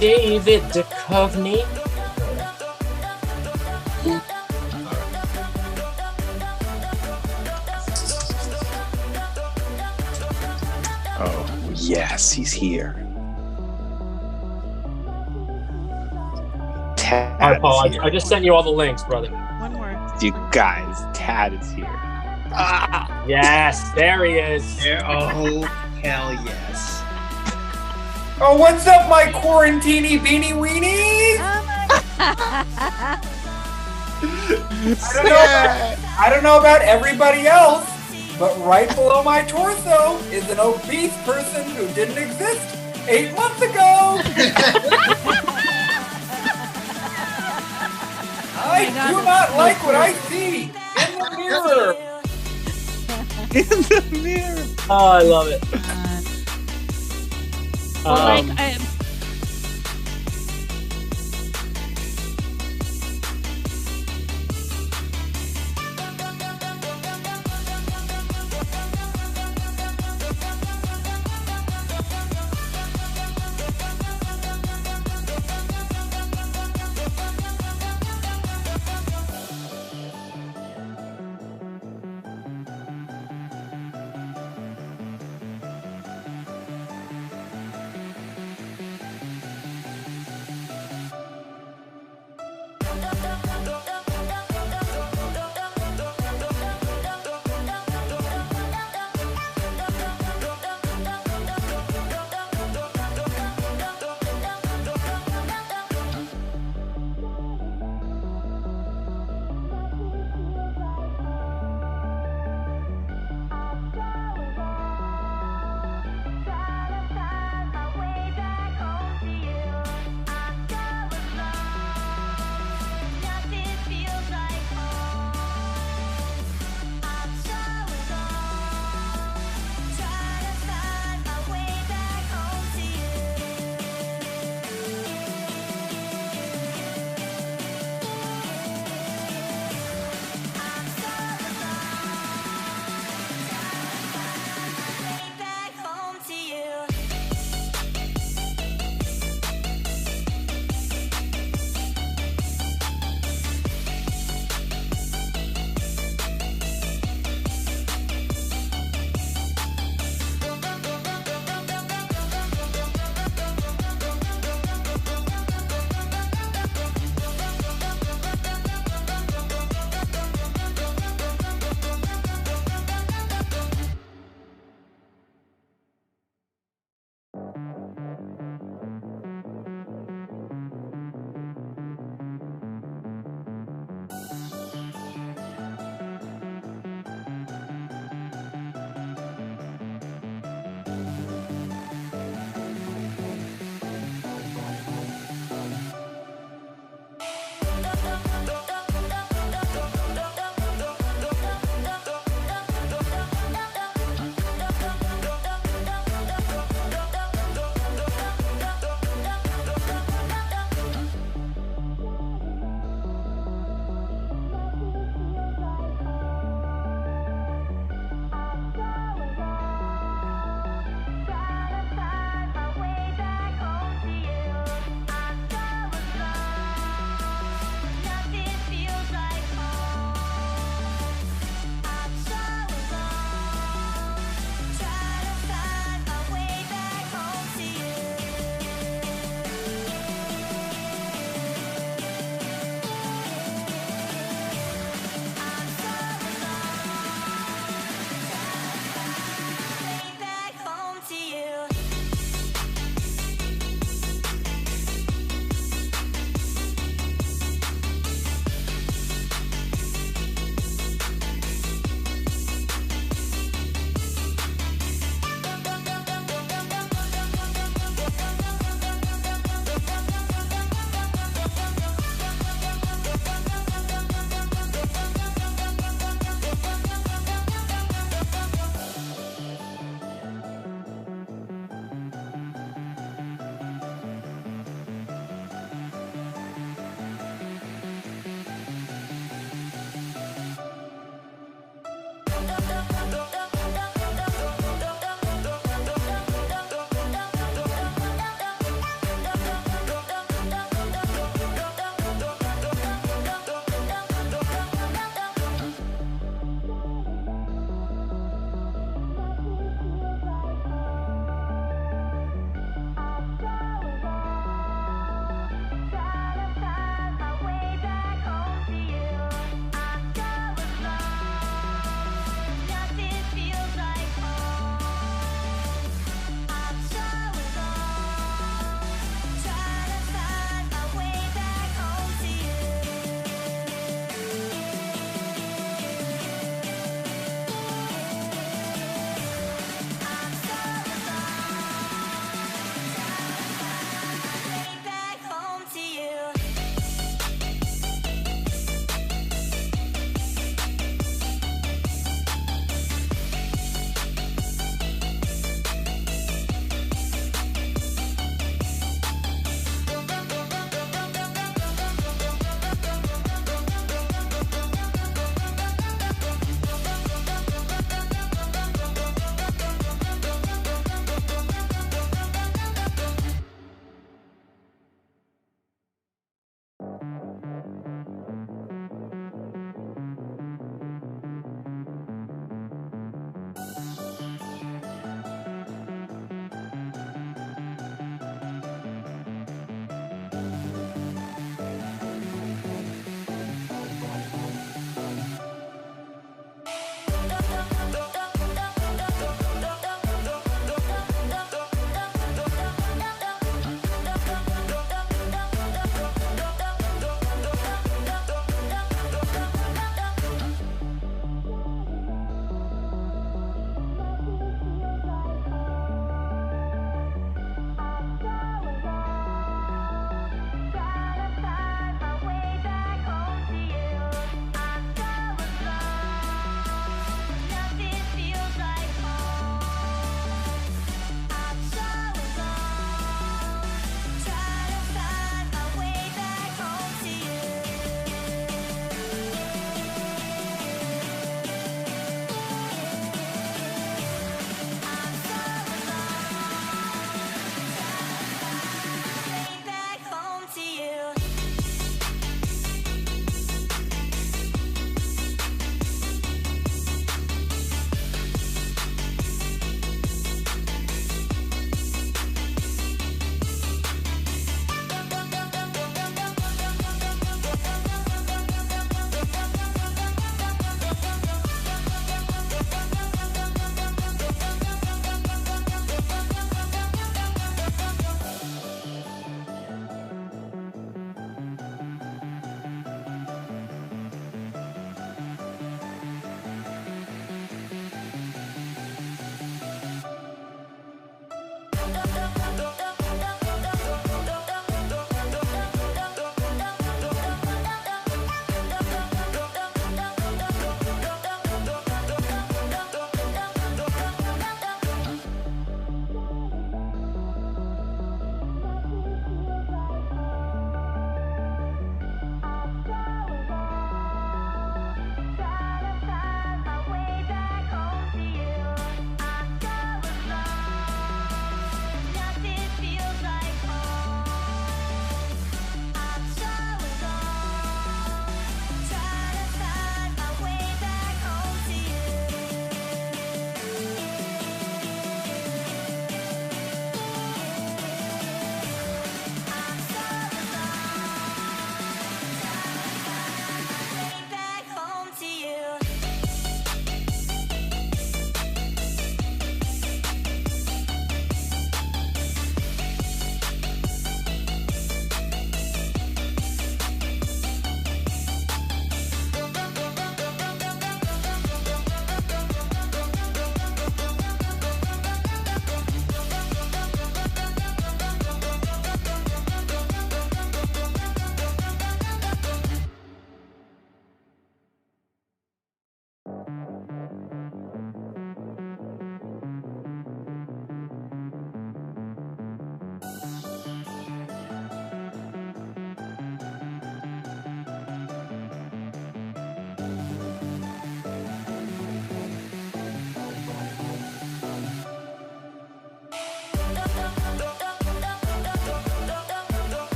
David Duchovny. Oh, yes, he's here. Tad All right, Paul, is here. I just sent you all the links, brother. One more. You guys, Tad is here. Ah, yes, there he is. There, oh, hell yes. Oh, what's up, my quarantini beanie weenies? I don't know about everybody else, but right below my torso is an obese person who didn't exist 8 months ago. I do not like what I see in the mirror. In the mirror. Oh, I love it. Well, Um,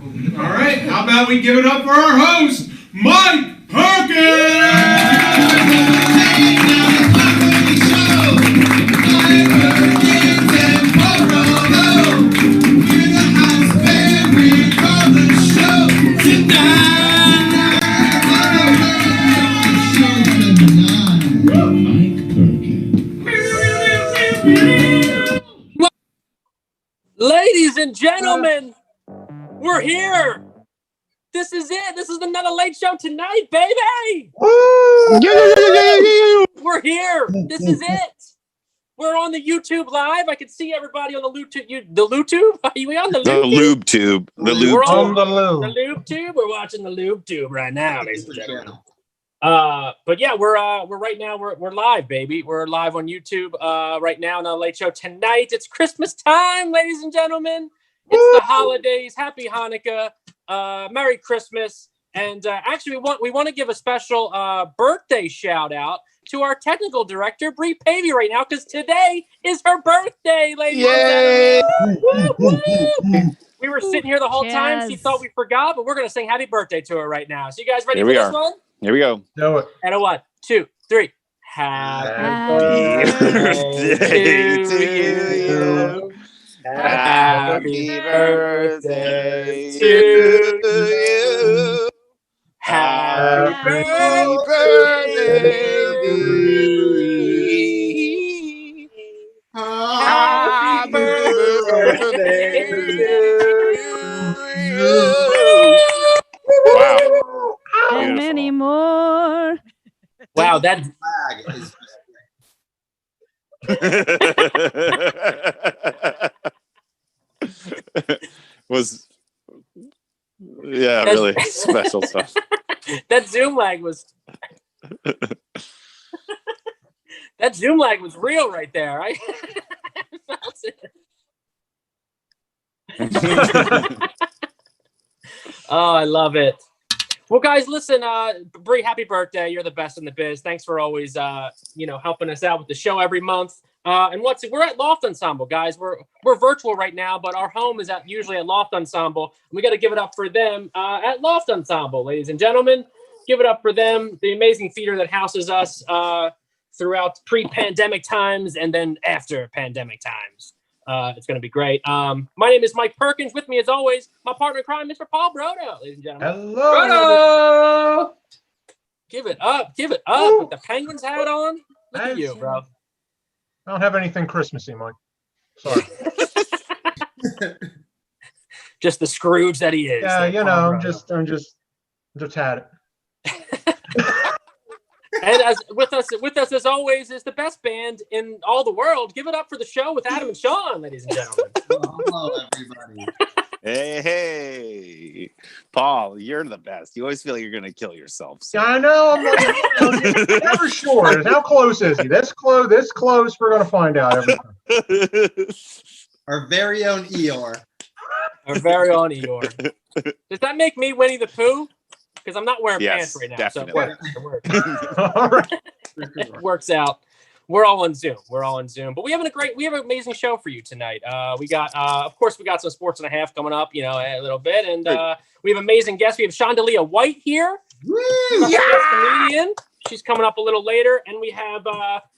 All right, how about we give it up for our host, Mike Ladies and gentlemen, we're here. This is it. This is another late show tonight, baby. We're here. This is it. We're on the YouTube live. I can see everybody on the YouTube. The YouTube? Are we on the The YouTube? lube tube. The lube We're on tube. the lube tube. We're watching the lube tube right now, ladies and gentlemen. But yeah, we're right now. We're live, baby. We're live on YouTube right now on the Late Show tonight. It's Christmas time, ladies and gentlemen. It's the holidays. Happy Hanukkah. Merry Christmas. And actually, we want to give a special birthday shout out to our technical director, Bree Pavey, right now, because today is her birthday, ladies and gentlemen. Woo! We were sitting here the whole time. She thought we forgot, but we're going to sing happy birthday to her right now. So you guys ready for this one? Here we go. Do it. And a 1, 2, 3. Happy birthday to you. Happy birthday to you. Happy birthday to you. Happy birthday to you. Wow. And many more. Wow, that Flag is was really special stuff. that Zoom lag was that Zoom lag was real right there. I felt it. Oh, I love it. Well, guys, listen, Bree, happy birthday. You're the best in the biz. Thanks for always, helping us out with the show every month. And we're at Loft Ensemble, guys. We're virtual right now, but our home is usually at Loft Ensemble. And we got to give it up for them at Loft Ensemble, ladies and gentlemen. Give it up for them, the amazing theater that houses us throughout pre-pandemic times and then after pandemic times. It's going to be great. My name is Mike Perkins. With me, as always, my partner in crime, Mr. Paul Brodo, ladies and gentlemen. Hello. Brodo! Give it up. Woo! With the Penguins hat on. Look at you, bro. I don't have anything Christmassy, Mike. Sorry. Just the Scrooge that he is. Yeah, I'm just had it. And as with us as always is the best band in all the world. Give it up for the show with Adam and Sean, ladies and gentlemen. hello, everybody. Hey, Paul, you're the best. You always feel like you're going to kill yourself. So. Yeah, I know. I'm never sure. How close is he? This close. We're going to find out every time. Our very own Eeyore. Our very own Eeyore. Does that make me Winnie the Pooh? Because I'm not wearing pants right now. Definitely. So it works. All right. It works out. We're all on Zoom. But we have an amazing show for you tonight. We got, of course, we got some sports and a half coming up, a little bit. And we have amazing guests. We have Shondalia White here. Woo! Comedian. She's coming up a little later. And we have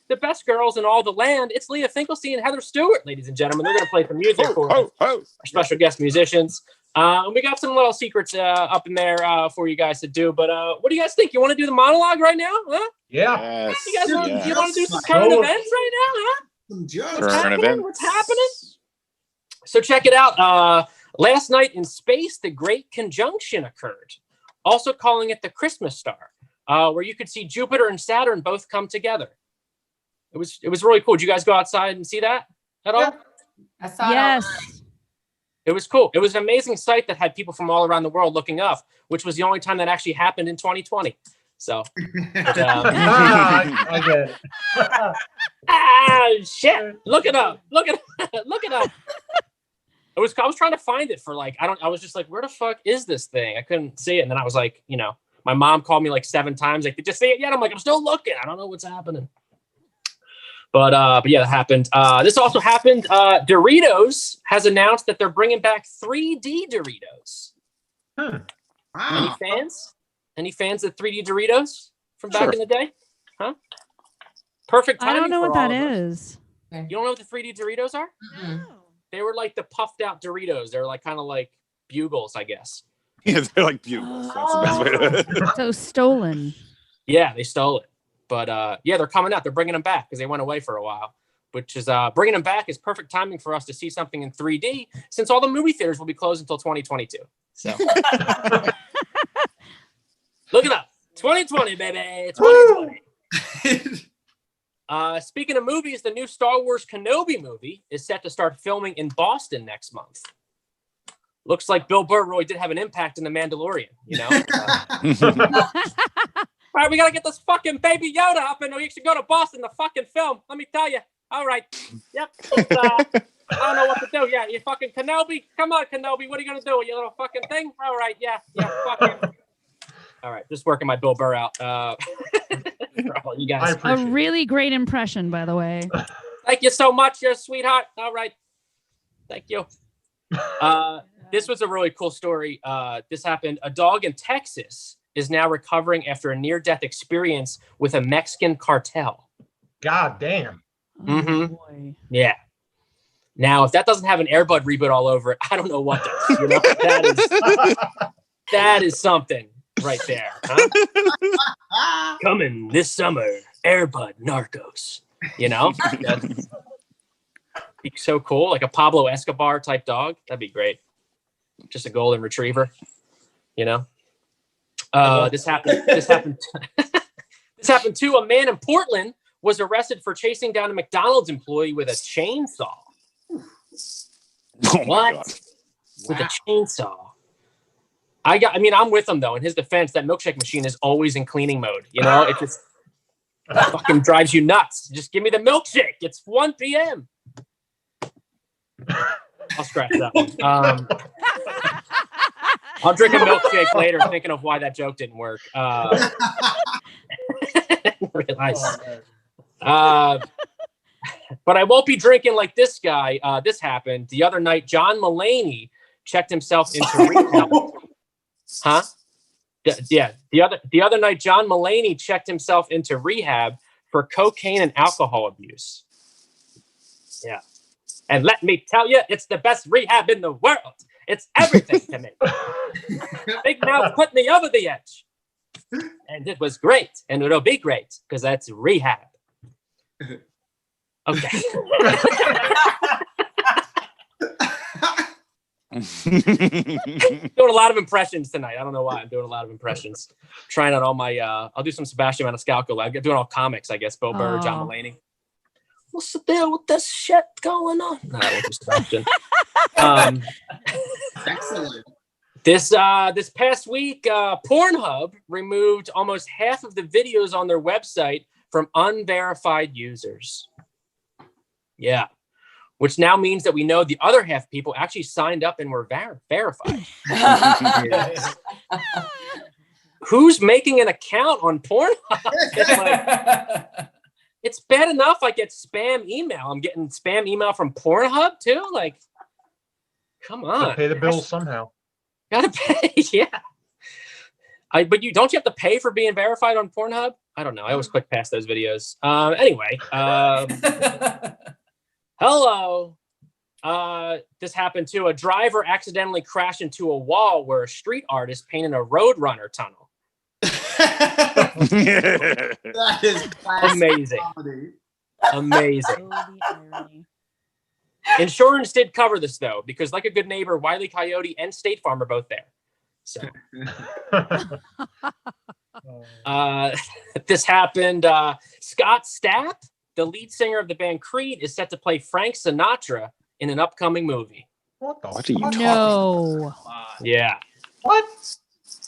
the best girls in all the land. It's Leah Finkelstein and Heather Stewart, ladies and gentlemen. They're going to play some music for us. Our special guest musicians. And we got some little secrets up in there for you guys to do. But what do you guys think? You want to do the monologue right now? Huh? Yeah. Yes, You guys want to do some Yes. current events right now? Huh? Some jokes. What's happening? So check it out. Last night in space, the Great Conjunction occurred, also calling it the Christmas star, where you could see Jupiter and Saturn both come together. It was really cool. Did you guys go outside and see that at all? I saw Yes. It was cool. It was an amazing sight that had people from all around the world looking up, which was the only time that actually happened in 2020. So, I get it. shit! Look it up. Look it up. I was trying to find it for I was just like, where the fuck is this thing? I couldn't see it, and then I was like, my mom called me like 7 times. Like, did you see it yet? I'm like, I'm still looking. I don't know what's happening. But yeah, that happened. This also happened. Doritos has announced that they're bringing back 3D Doritos. Any Wow. fans? Any fans of 3D Doritos from back Sure. in the day? Huh? Perfect timing I don't know for what that all of us. is. You don't know what the 3D Doritos are? They were like the puffed out Doritos. They're like kind of like bugles, I guess. Yeah, they're like bugles. That's the best way to. So stolen. Yeah, they stole it. But yeah, they're coming out. They're bringing them back because they went away for a while. Which is bringing them back is perfect timing for us to see something in 3D since all the movie theaters will be closed until 2022. So look it up. 2020, baby. 2020. Speaking of movies, the new Star Wars Kenobi movie is set to start filming in Boston next month. Looks like Bill Burr really did have an impact in The Mandalorian, you know? All right, we got to get this fucking Baby Yoda up, and we should go to Boston to fucking film. Let me tell you. All right. Yep. I don't know what to do. Yeah, you fucking Kenobi. Come on, Kenobi. What are you going to do? You little fucking thing? All right. Yeah. Fucking. All right. Just working my Bill Burr out. For all you guys. A really great impression, by the way. Thank you so much, you sweetheart. All right. Thank you. This was a really cool story. This happened. A dog in Texas is now recovering after a near-death experience with a Mexican cartel. God damn. Mm-hmm. Oh, boy. Yeah. Now, if that doesn't have an Airbud reboot all over it, I don't know what does. You know, that is something right there. Huh? Coming this summer, Airbud Narcos. You know, that'd be so cool, like a Pablo Escobar type dog. That'd be great. Just a golden retriever. You know. This happened. This happened too. A man in Portland was arrested for chasing down a McDonald's employee with a chainsaw. Oh my What? God. With a chainsaw. I'm with him though. In his defense, that milkshake machine is always in cleaning mode. You know, it just fucking drives you nuts. Just give me the milkshake. It's 1 p.m. I'll scratch that one. I'll drink a milkshake later, thinking of why that joke didn't work. Realize. But I won't be drinking like this guy. This happened the other night. John Mulaney checked himself into rehab. Huh? Yeah. The other night, John Mulaney checked himself into rehab for cocaine and alcohol abuse. Yeah. And let me tell you, it's the best rehab in the world. It's everything to me. Big Mouth put me over the edge. And it was great. And it'll be great because that's rehab. Okay. Doing a lot of impressions tonight. I don't know why. I'm doing a lot of impressions. Trying out all my I'll do some Sebastian Maniscalco. I'm doing all comics, I guess. Bill Burr, John Mulaney. What's the deal with this shit going on? No, I won't do Sebastian. Excellent. This past week, Pornhub removed almost half of the videos on their website from unverified users. Yeah. Which now means that we know the other half people actually signed up and were verified. Who's making an account on Pornhub? It's bad enough I get spam email. I'm getting spam email from Pornhub too. Like, come on. Gotta pay the bills somehow. Gotta pay, yeah. But you don't you have to pay for being verified on Pornhub? I don't know. I always click past those videos. Anyway, hello. This happened too. A driver accidentally crashed into a wall where a street artist painted a roadrunner tunnel. That is Amazing. comedy. Amazing. Insurance did cover this though, because like a good neighbor, Wile E. Coyote and State Farm are both there. So this happened. Scott Stapp, the lead singer of the band Creed, is set to play Frank Sinatra in an upcoming movie. What the What are you fuck? talking No. Yeah. What?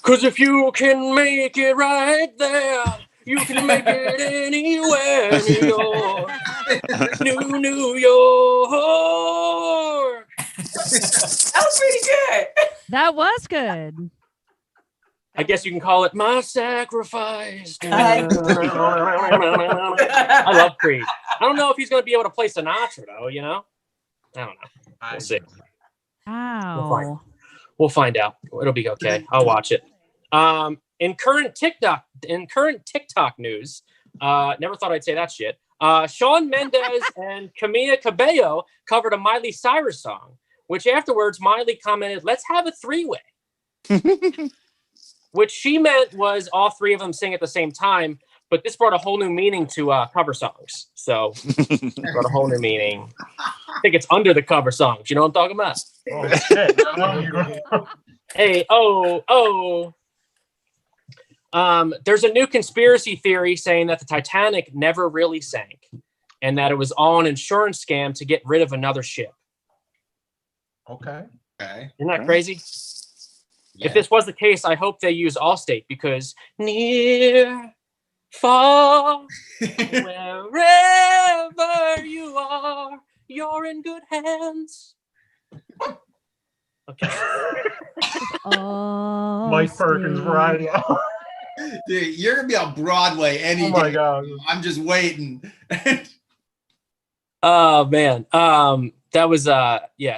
Because if you can make it right there, you can make it anywhere. New York. That was pretty good. That was good. I guess you can call it my sacrifice. I I love Creed. I don't know if he's going to be able to play Sinatra, though, you know? I don't know. We'll see. Wow. We'll find out. It'll be okay. I'll watch it. In current TikTok news, never thought I'd say that shit. Shawn Mendes and Camila Cabello covered a Miley Cyrus song, which afterwards Miley commented, "Let's have a three-way," which she meant was all three of them sing at the same time. But this brought a whole new meaning to cover songs. So brought a whole new meaning. I think it's under the cover songs. You know what I'm talking about? Oh, shit. Hey, there's a new conspiracy theory saying that the Titanic never really sank and that it was all an insurance scam to get rid of another ship. Okay. Okay. Isn't that crazy? Yeah. If this was the case, I hope they use Allstate because near, far, wherever you are, you're in good hands. Okay. Oh, Mike Perkins variety hour. Dude, you're gonna be on Broadway any Oh my day. God. I'm just waiting. Oh man. That was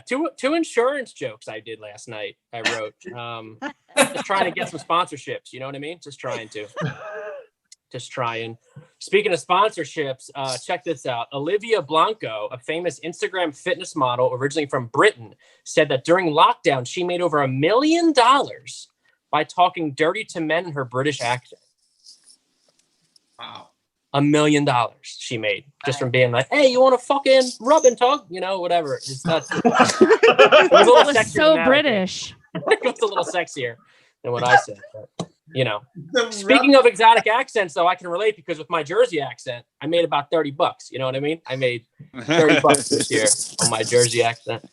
two insurance jokes I did last night. I wrote. Just trying to get some sponsorships, you know what I mean? Just trying. Speaking of sponsorships, check this out. Olivia Blanco, a famous Instagram fitness model originally from Britain, said that during lockdown she made over $1 million by talking dirty to men in her British accent. Wow. $1 million she made just from being like, "Hey, you want to fucking rub and tug?" You know, whatever. It's nuts. It was a little It was sexier so than that, British. I think. It was a little sexier than what I said. But, you know, The speaking of exotic accents, though, I can relate because with my Jersey accent, I made about $30. You know what I mean? I made $30 this year on my Jersey accent.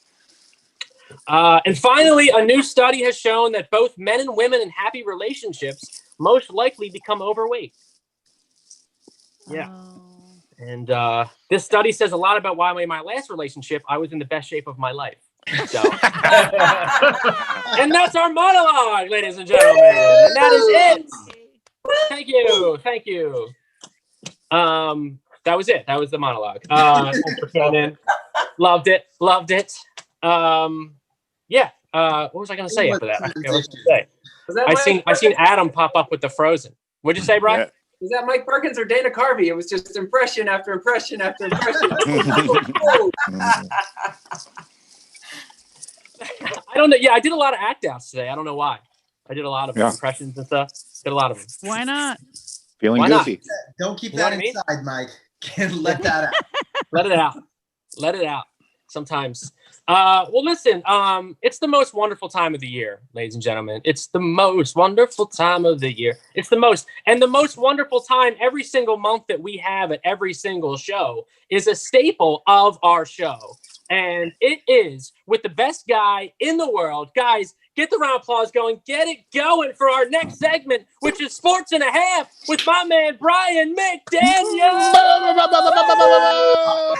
And finally, a new study has shown that both men and women in happy relationships most likely become overweight. Yeah. Oh. And this study says a lot about why in my last relationship, I was in the best shape of my life. So, and that's our monologue, ladies and gentlemen. And that is it. Thank you. That was it. That was the monologue. Thanks for coming in. Loved it. Yeah. What was I going to say after that? I forgot what I was going to say. Was that I seen Adam pop up with the Frozen. What'd you say, Brian? Yeah. Was that Mike Perkins or Dana Carvey? It was just impression after impression after impression. I don't know. Yeah, I did a lot of act outs today. I don't know why. I did a lot of impressions and stuff. Did a lot of them. Why not? Feeling Why not? goofy. Don't keep You know that what I mean? inside, Mike. Can't let that out. Let it out. Sometimes. Well, listen. It's the most wonderful time of the year, ladies and gentlemen. It's the most wonderful time of the year. It's the most wonderful time every single month that we have at every single show is a staple of our show. And it is with the best guy in the world. Guys, get the round of applause going. Get it going for our next segment, which is Sports and a Half with my man, Brian McDaniel.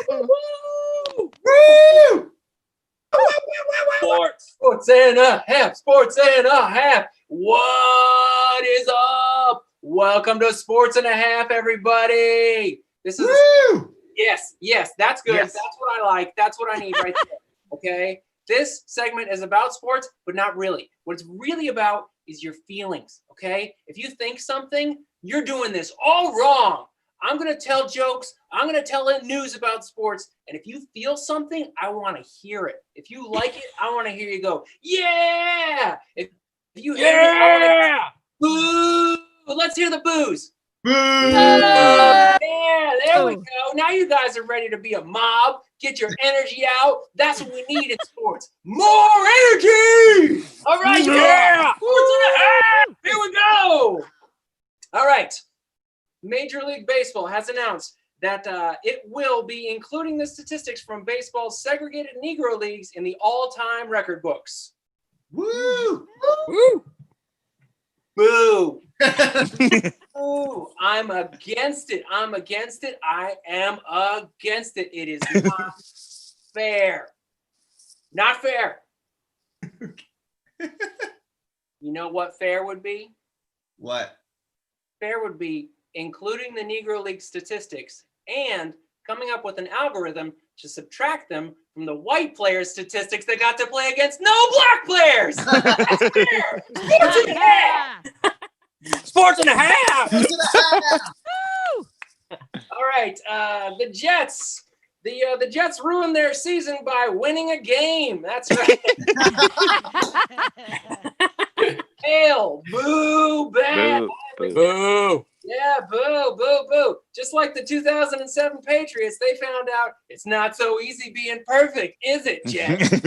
Woo! Sports and a half. What is up? Welcome to Sports and a Half, everybody. This is Woo! yes, that's good. Yes. That's what I like. That's what I need right there. Okay. This segment is about sports, but not really. What it's really about is your feelings. Okay. If you think something, you're doing this all wrong. I'm going to tell jokes. I'm going to tell news about sports. And if you feel something, I want to hear it. If you like it, I want to hear you go, yeah. If you hate it, I want to boo. Let's hear the boos. Boo! Yeah, there we Oh. go. Now you guys are ready to be a mob. Get your energy out. That's what we need in sports. More energy. All right, yeah. Sports and a half. Here we go. All right. Major League Baseball has announced that it will be including the statistics from baseball's segregated Negro leagues in the all-time record books. Woo! Woo. Boo. Ooh, I'm against it. I am against it. It is not fair. Not fair. You know what fair would be? What? Fair would be including the Negro League statistics and coming up with an algorithm to subtract them from the white players' statistics that got to play against no black players. That's fair. Sports and a half. Sports and a half. All right, the Jets. The Jets ruined their season by winning a game. That's right. Hail, boo, bad. Boo, boo. Boo. Yeah, boo, boo, boo. Just like the 2007 Patriots, they found out it's not so easy being perfect, is it, Jets? No,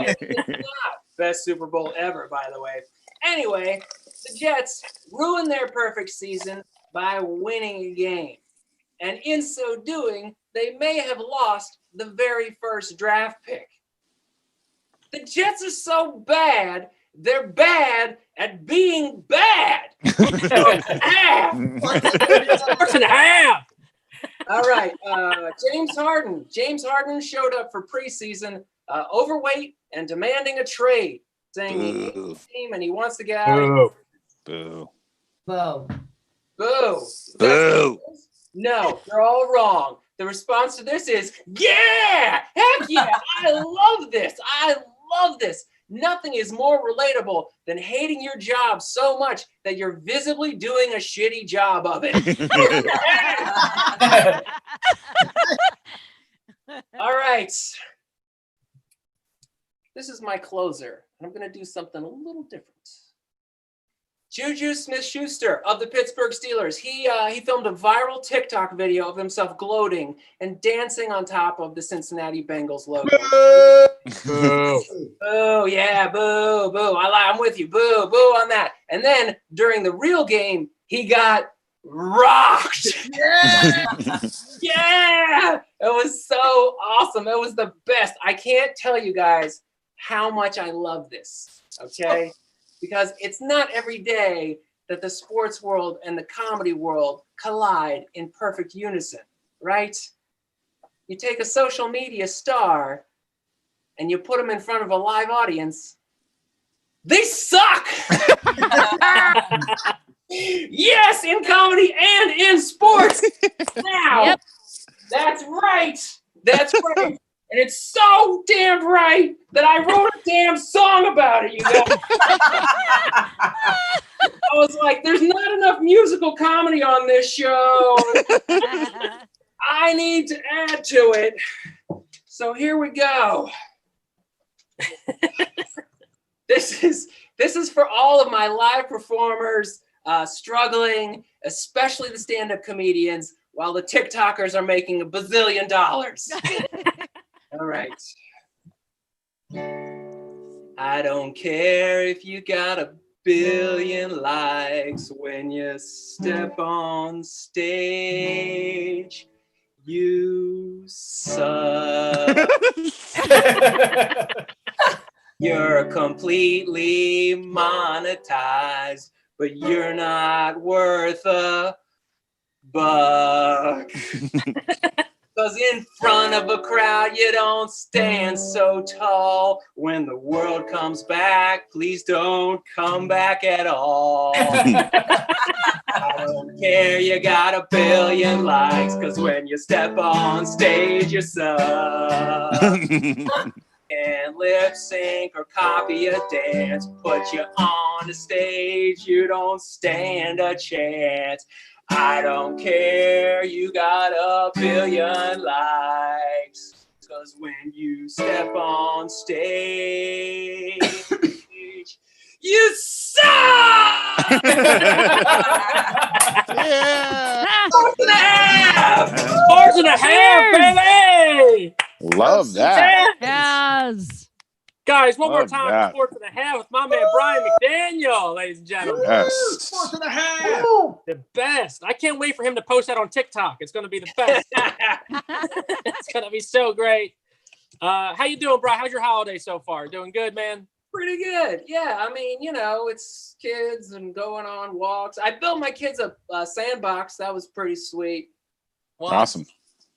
it's not. Best Super Bowl ever, by the way. Anyway, the Jets ruined their perfect season by winning a game. And in so doing, they may have lost the very first draft pick. The Jets are so bad, they're bad at being bad. Sports and a half. All right. James Harden. James Harden showed up for preseason overweight and demanding a trade, saying he hates the team and he wants to get out. Boo. Boo. Boo. Boo. Boo. No, you're all wrong. The response to this is, yeah, heck yeah, I love this. I love this. Nothing is more relatable than hating your job so much that you're visibly doing a shitty job of it. All right. This is my closer. I'm going to do something a little different. Juju Smith-Schuster of the Pittsburgh Steelers. He filmed a viral TikTok video of himself gloating and dancing on top of the Cincinnati Bengals logo. Boo. Boo, yeah, boo, boo. I'm with you. Boo, boo on that. And then during the real game, he got rocked. Yeah. Yeah. It was so awesome. It was the best. I can't tell you guys how much I love this. Okay. Because it's not every day that the sports world and the comedy world collide in perfect unison, right? You take a social media star and you put them in front of a live audience, they suck! Yes, in comedy and in sports! Now, Yep. That's right! That's right! And it's so damn right that I wrote a damn song about it, you guys. I was like, there's not enough musical comedy on this show. I need to add to it. So here we go. This is for all of my live performers struggling, especially the stand-up comedians, while the TikTokers are making $1 bazillion. All right. I don't care if you got 1 billion likes when you step on stage. You suck. You're completely monetized, but you're not worth a buck. Because in front of a crowd, you don't stand so tall. When the world comes back, please don't come back at all. I don't care, you got 1 billion likes, because when you step on stage, you suck. And lip sync or copy a dance, put you on the stage, you don't stand a chance. I don't care, you got 1 billion likes, cause when you step on stage, you suck! Yeah. Sports and a half! Sports and a half, baby! Love that. Yes. Guys, one more Love time that. for Sports and a half with my man Brian McDaniel, ladies and gentlemen. Yes. Sports and a half. The best. I can't wait for him to post that on TikTok. It's going to be the best. It's going to be so great. How you doing, Brian? How's your holiday so far? Doing good, man? Pretty good. Yeah, I mean, you know, it's kids and going on walks. I built my kids a sandbox. That was pretty sweet. Wow. Awesome.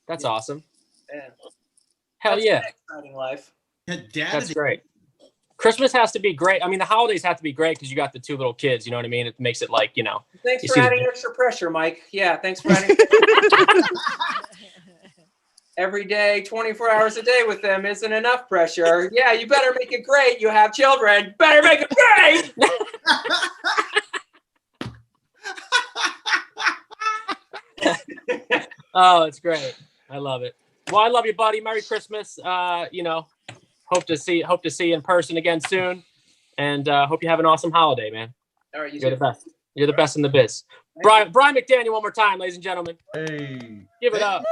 That's awesome. Yeah. Hell That's yeah. an exciting life. Yeah, Dad That's is- great. Christmas has to be great. I mean, the holidays have to be great because you got the 2 little kids. You know what I mean? It makes it like, you know. Thanks You for see the- adding extra pressure, Mike. Yeah, thanks for adding. every day, 24 hours a day with them isn't enough pressure. Yeah, you better make it great. You have children. Better make it great. Oh, it's great. I love it. Well, I love you, buddy. Merry Christmas. Hope to see you in person again soon. And hope you have an awesome holiday, man. All right, You're the best. You're the best in the biz. Brian McDaniel, one more time, ladies and gentlemen. Hey. Give it up.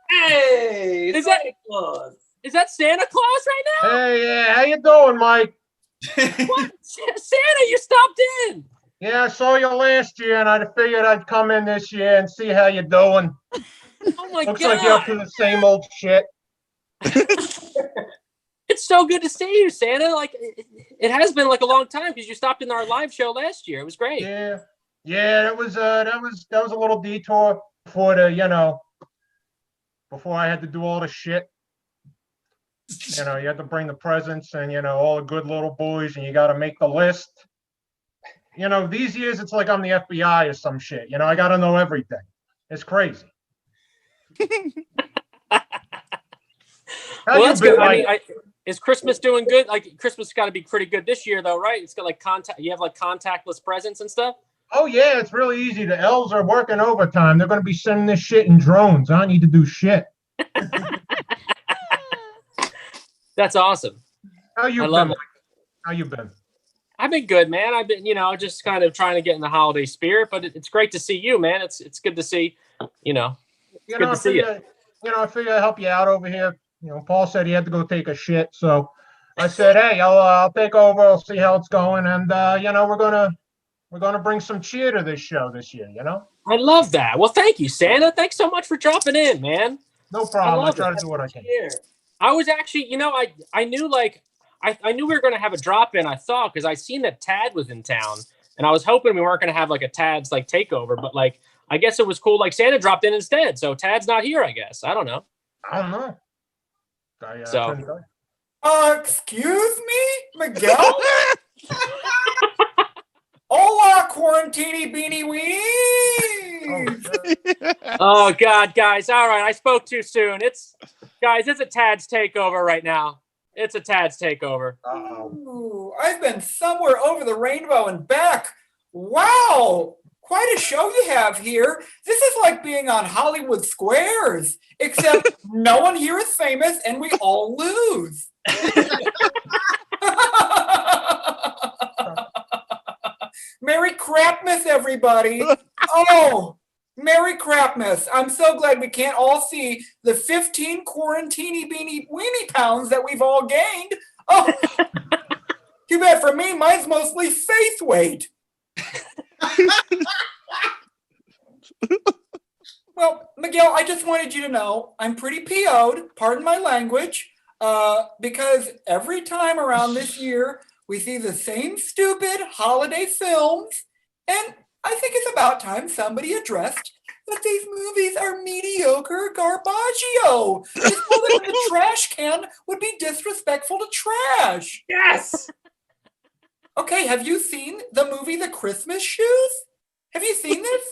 Hey, Is that Santa Claus right now? Hey, yeah, how you doing, Mike? What? Santa, you stopped in. Yeah, I saw you last year, and I figured I'd come in this year and see how you're doing. Oh my Looks God. like you're up to the same old shit. It's so good to see you, Santa. Like it has been like a long time because you stopped in our live show last year. It was great. Yeah, that was a little detour before I had to do all the shit. You had to bring the presents and all the good little boys, and you got to make the list. These years it's like I'm the FBI or some shit. I got to know everything. It's crazy. Well, that's good. I mean, is Christmas doing good? Like Christmas got to be pretty good this year, though, right? It's got like you have like contactless presents and stuff. Oh yeah, it's really easy. The elves are working overtime. They're going to be sending this shit in drones. I don't need to do shit. That's awesome. How you been? Mike? How you been? I've been good, man. I've been, just kind of trying to get in the holiday spirit, but it's great to see you, man. It's good to see, good to see you. I figured I'd help you out over here. Paul said he had to go take a shit, so I said, hey, I'll take over. I'll see how it's going, and we're gonna bring some cheer to this show this year. I love that. Well, thank you, Santa. Thanks so much for dropping in, man. No problem. I try to do what I can. I was actually, I knew I knew we were going to have a drop in. I thought because I seen that Tad was in town, and I was hoping we weren't going to have like a Tad's like takeover, but like I guess it was cool. Like Santa dropped in instead, so Tad's not here. I guess I don't know. I don't know. Excuse me, Miguel? Hola, quarantini beanie weenies! Oh God, guys! All right, I spoke too soon. It's a Tad's takeover right now. It's a Tad's takeover. Ooh, I've been somewhere over the rainbow and back. Wow, quite a show you have here. This is like being on Hollywood Squares, except no one here is famous and we all lose. Merry Crapmas, everybody. Oh, Merry Crapmas. I'm so glad we can't all see the 15 quarantini beanie weenie pounds that we've all gained. Oh, too bad for me. Mine's mostly face weight. Well, Miguel, I just wanted you to know I'm pretty PO'd, pardon my language, because every time around this year, we see the same stupid holiday films, and I think it's about time somebody addressed that these movies are mediocre garbaggio. Just throw them in the trash can would be disrespectful to trash. Yes. Okay, have you seen the movie The Christmas Shoes? Have you seen this?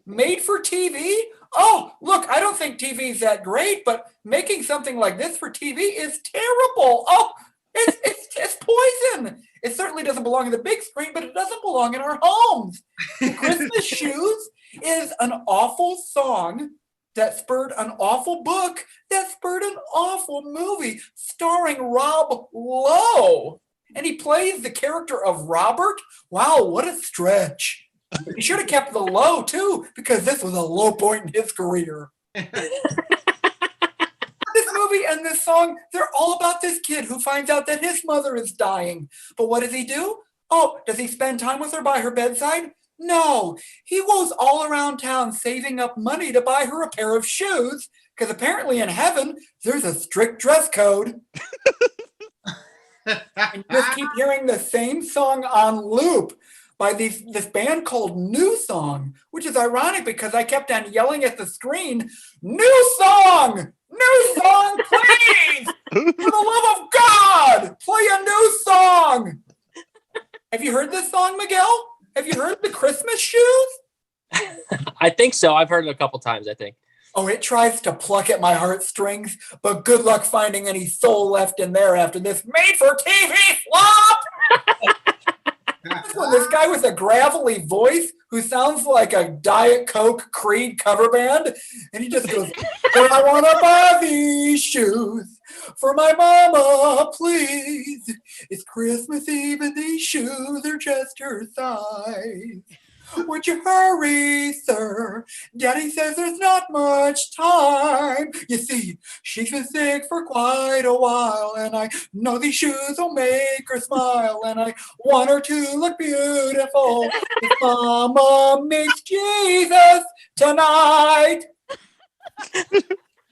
Made for TV? Oh, look, I don't think TV's that great, but making something like this for TV is terrible. Oh, it's poison. It certainly doesn't belong in the big screen, but it doesn't belong in our homes. The Christmas Shoes is an awful song that spurred an awful book that spurred an awful movie starring Rob Lowe. And he plays the character of Robert. Wow, what a stretch. He should have kept the low, too, because this was a low point in his career. This movie and this song, they're all about this kid who finds out that his mother is dying. But what does he do? Oh, does he spend time with her by her bedside? No, he goes all around town saving up money to buy her a pair of shoes, because apparently in heaven, there's a strict dress code. And you just keep hearing the same song on loop by this band called New Song, which is ironic because I kept on yelling at the screen, New Song! New song, please! For the love of God! Play a new song! Have you heard this song, Miguel? Have you heard The Christmas Shoes? I think so. I've heard it a couple times, I think. Oh, it tries to pluck at my heartstrings, but good luck finding any soul left in there after this made-for-TV flop! When this guy with a gravelly voice who sounds like a Diet Coke Creed cover band, and he just goes, "But I want to buy these shoes for my mama, please. It's Christmas Eve and these shoes are just her size. Would you hurry, sir? Daddy says there's not much time. You see, she's been sick for quite a while, and I know these shoes will make her smile, and I want her to look beautiful. If Mama meets Jesus tonight."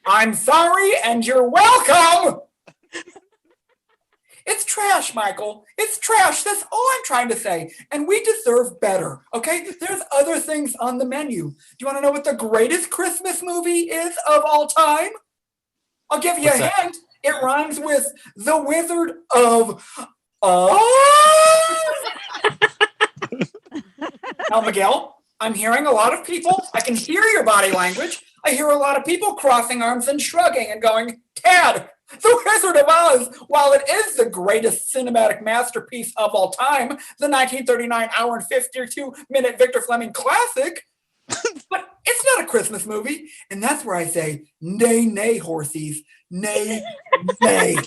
I'm sorry, and you're welcome. It's trash, Michael. It's trash. That's all I'm trying to say. And we deserve better, okay? There's other things on the menu. Do you want to know what the greatest Christmas movie is of all time? I'll give you What's a that? hint. It rhymes with The Wizard of Oz. Now, Miguel, I'm hearing a lot of people. I can hear your body language. I hear a lot of people crossing arms and shrugging and going, "Tad, The Wizard of Oz, while it is the greatest cinematic masterpiece of all time, the 1939 hour and 52-minute Victor Fleming classic, but it's not a Christmas movie." And that's where I say, nay, nay, horsies. Nay, nay.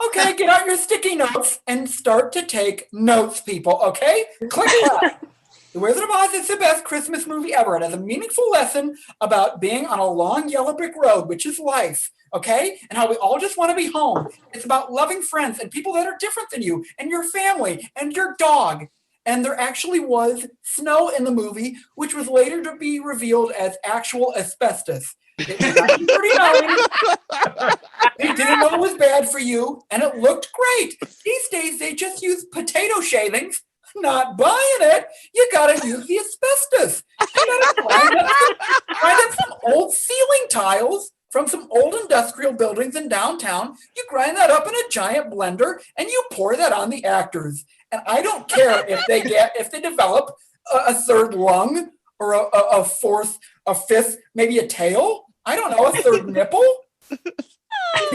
Okay, get out your sticky notes and start to take notes, people, okay? Click clap. The Wizard of Oz is the best Christmas movie ever. It has a meaningful lesson about being on a long yellow brick road, which is life, okay? And how we all just want to be home. It's about loving friends and people that are different than you and your family and your dog. And there actually was snow in the movie, which was later to be revealed as actual asbestos. It was 1939. They didn't know it was bad for you, and it looked great. These days, they just use potato shavings. Not buying it. You gotta use the asbestos. You gotta grind up some old ceiling tiles from some old industrial buildings in downtown. You grind that up in a giant blender and you pour that on the actors. And I don't care if they develop a third lung or a fourth, a fifth, maybe a tail. I don't know, a third nipple. You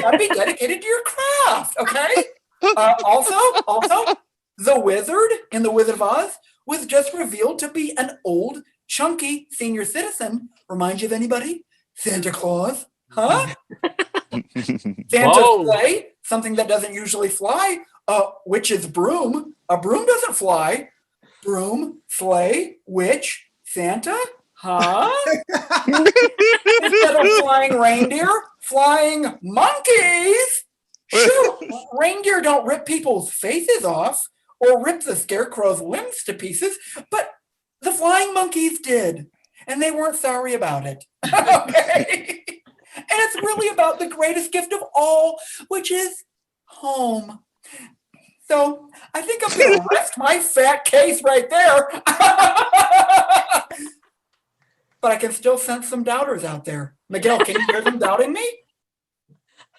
gotta be dedicated to your craft, okay? Also, the wizard in The Wizard of Oz was just revealed to be an old, chunky senior citizen. Remind you of anybody? Santa Claus, huh? Santa's Whoa. sleigh, something that doesn't usually fly. Witch's broom. A broom doesn't fly. Broom, sleigh, witch, Santa, huh? Instead of flying reindeer, flying monkeys. Sure, reindeer don't rip people's faces off or rip the scarecrow's limbs to pieces, but the flying monkeys did, and they weren't sorry about it. Okay? And it's really about the greatest gift of all, which is home. So I think I'm going to rest my fat case right there. But I can still sense some doubters out there. Miguel, can you hear them doubting me?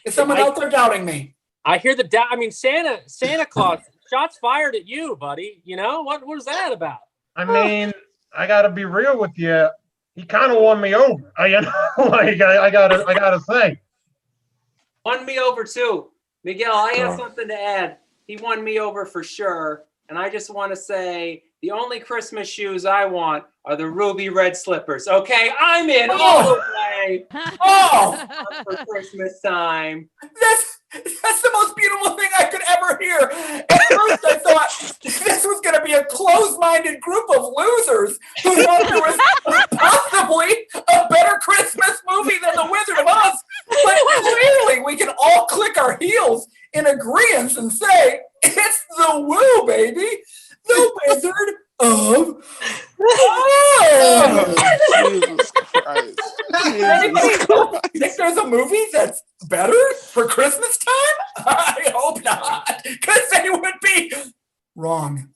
Is someone out there doubting me? I hear the doubt. I mean, Santa Claus, shots fired at you, buddy. You know, what was that about? I mean, I gotta be real with you. He kind of won me over. You know, like I gotta say. Won me over too. Miguel, I have something to add. He won me over for sure. And I just want to say the only Christmas shoes I want are the ruby red slippers. Okay, I'm in all the way. Oh, For Christmas time. that's the most beautiful thing I could ever hear. At first, I thought this was going to be a closed-minded group of losers who thought there was possibly a better Christmas movie than The Wizard of Oz. But clearly, we can all click our heels in agreement and say, it's the Woo, baby. The Wizard of Oz. Jesus Christ. Anybody think there's a movie that's better for Christmas time? I hope not, because they would be wrong.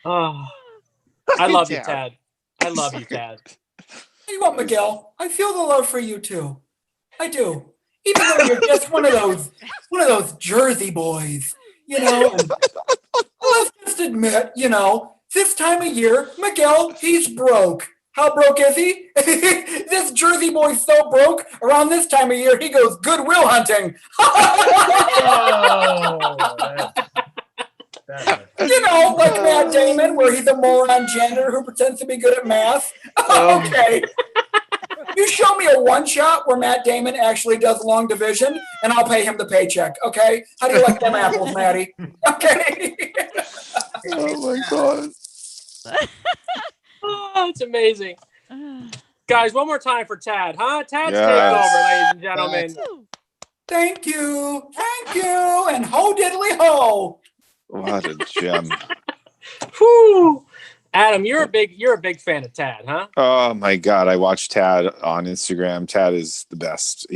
Oh, I love you, Tad. I love you, Tad. You know what, Miguel? I feel the love for you too. I do. even though you're just one of those Jersey boys, you know. And let's just admit, you know, this time of year, Miguel, he's broke. How broke is he? This Jersey boy's so broke. Around this time of year, he goes Goodwill hunting. You know, like Matt Damon, where he's a moron janitor who pretends to be good at math. Okay. You show me a one-shot where Matt Damon actually does long division, and I'll pay him the paycheck, okay? How do you like them apples, Maddie? Okay. Oh, my God. Oh, it's amazing. Guys, one more time for Tad, huh? Tad's Yes. takeover, ladies and gentlemen. Thank you. Thank you. And ho diddly ho. What a gem. Whew. Adam, you're a big fan of Tad, huh? Oh, my God. I watch Tad on Instagram. Tad is the best.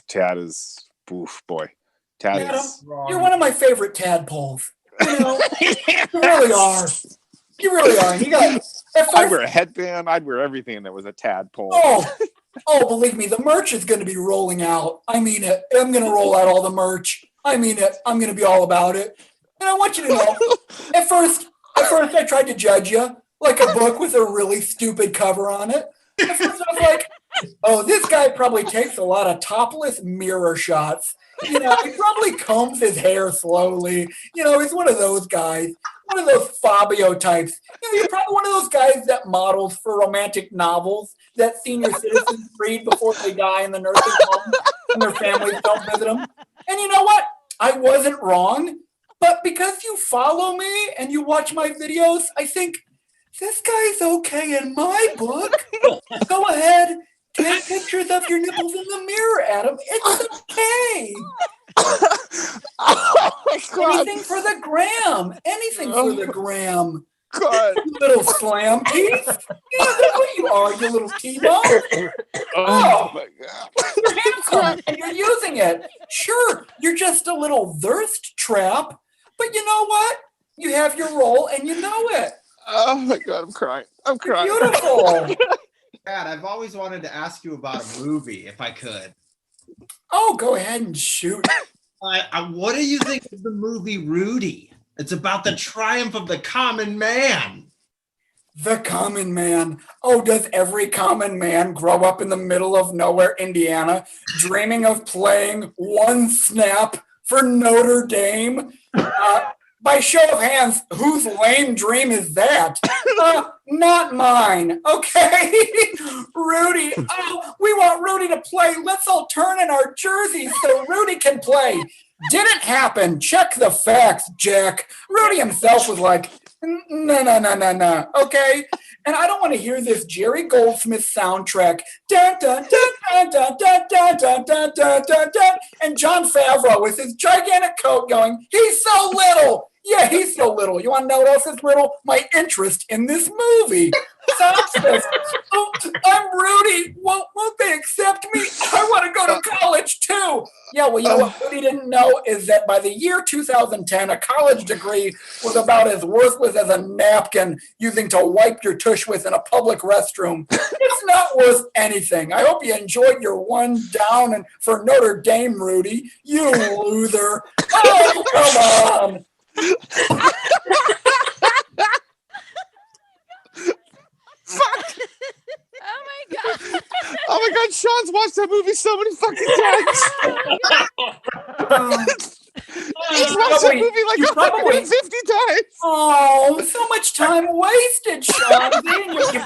Tad is, oof, boy. Tad Adam, is. you're one of my favorite tadpoles. You know, you really are. You really are. You got. I'd wear a headband. I'd wear everything that was a tadpole. Oh, believe me, the merch is going to be rolling out. I mean it. I'm going to roll out all the merch. I mean it. I'm going to be all about it. And I want you to know, at first I tried to judge you like a book with a really stupid cover on it. At first I was like, oh, this guy probably takes a lot of topless mirror shots. You know, he probably combs his hair slowly. You know, he's one of those guys, one of those Fabio types. You know, you're probably one of those guys that models for romantic novels that senior citizens read before they die in the nursing home and their families don't visit them. And you know what? I wasn't wrong, but because you follow me and you watch my videos, I think this guy's okay in my book. Go ahead. Take pictures of your nipples in the mirror, Adam. It's okay. Oh, my God. Anything for the gram. Anything for the gram. God. You little slam piece. Yeah, that's what you are, you little T-bone. Oh, my God. You're handsome and you're using it. Sure, you're just a little thirst trap, but you know what? You have your role and you know it. Oh, my God. I'm crying. I'm crying. Beautiful. Dad, I've always wanted to ask you about a movie, if I could. Oh, go ahead and shoot. What do you think of the movie Rudy? It's about the triumph of the common man. The common man. Oh, does every common man grow up in the middle of nowhere, Indiana, dreaming of playing one snap for Notre Dame? By show of hands, whose lame dream is that? Not mine, okay? Rudy, oh, we want Rudy to play. Let's all turn in our jerseys so Rudy can play. Didn't happen. Check the facts, Jack. Rudy himself was like, no, okay? And I don't want to hear this Jerry Goldsmith soundtrack. Dun, dun, dun, dun, dun, dun, dun, dun, dun, dun, dun, and John Favreau with his gigantic coat going, he's so little. Yeah, he's so little. You want to know what else is little? My interest in this movie. Synopsis. Oh, I'm Rudy. Won't they accept me? I want to go to college too. Yeah, well, you know what Rudy didn't know is that by the year 2010, a college degree was about as worthless as a napkin using to wipe your tush with in a public restroom. It's not worth anything. I hope you enjoyed your one down and for Notre Dame, Rudy. You loser. Oh, come on. Fuck. Oh my god. Oh my God, Sean's watched that movie so many fucking times. He's watched that movie like 150 times. Oh, so much time wasted, Sean. You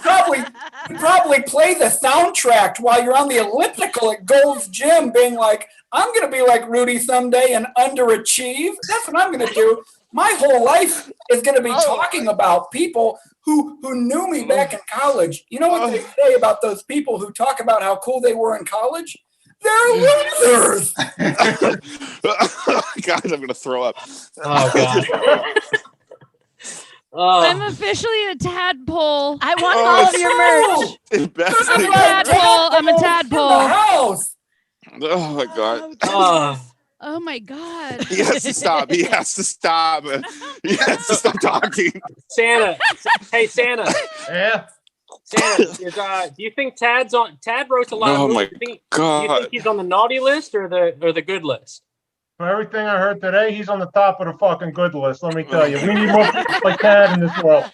probably play the soundtrack while you're on the elliptical at Gold's Gym, being like, I'm going to be like Rudy someday and underachieve. That's what I'm going to do. My whole life is going to be talking about people who knew me back in college. You know what they say about those people who talk about how cool they were in college? They're losers. Guys, I'm going to throw up. Oh, God. I'm officially a tadpole. I want all of your merch. I'm a tadpole. I'm a In the tadpole. house. Oh my God. Oh my god. He has to stop. He has to stop. He has to stop talking. Santa. Hey, Santa. Yeah. Santa, do you think Tad wrote a lot of Oh movies? my Do you God. think he's on the naughty list or the good list? For everything I heard today, he's on the top of the fucking good list. Let me tell you, we need more people like that in this world.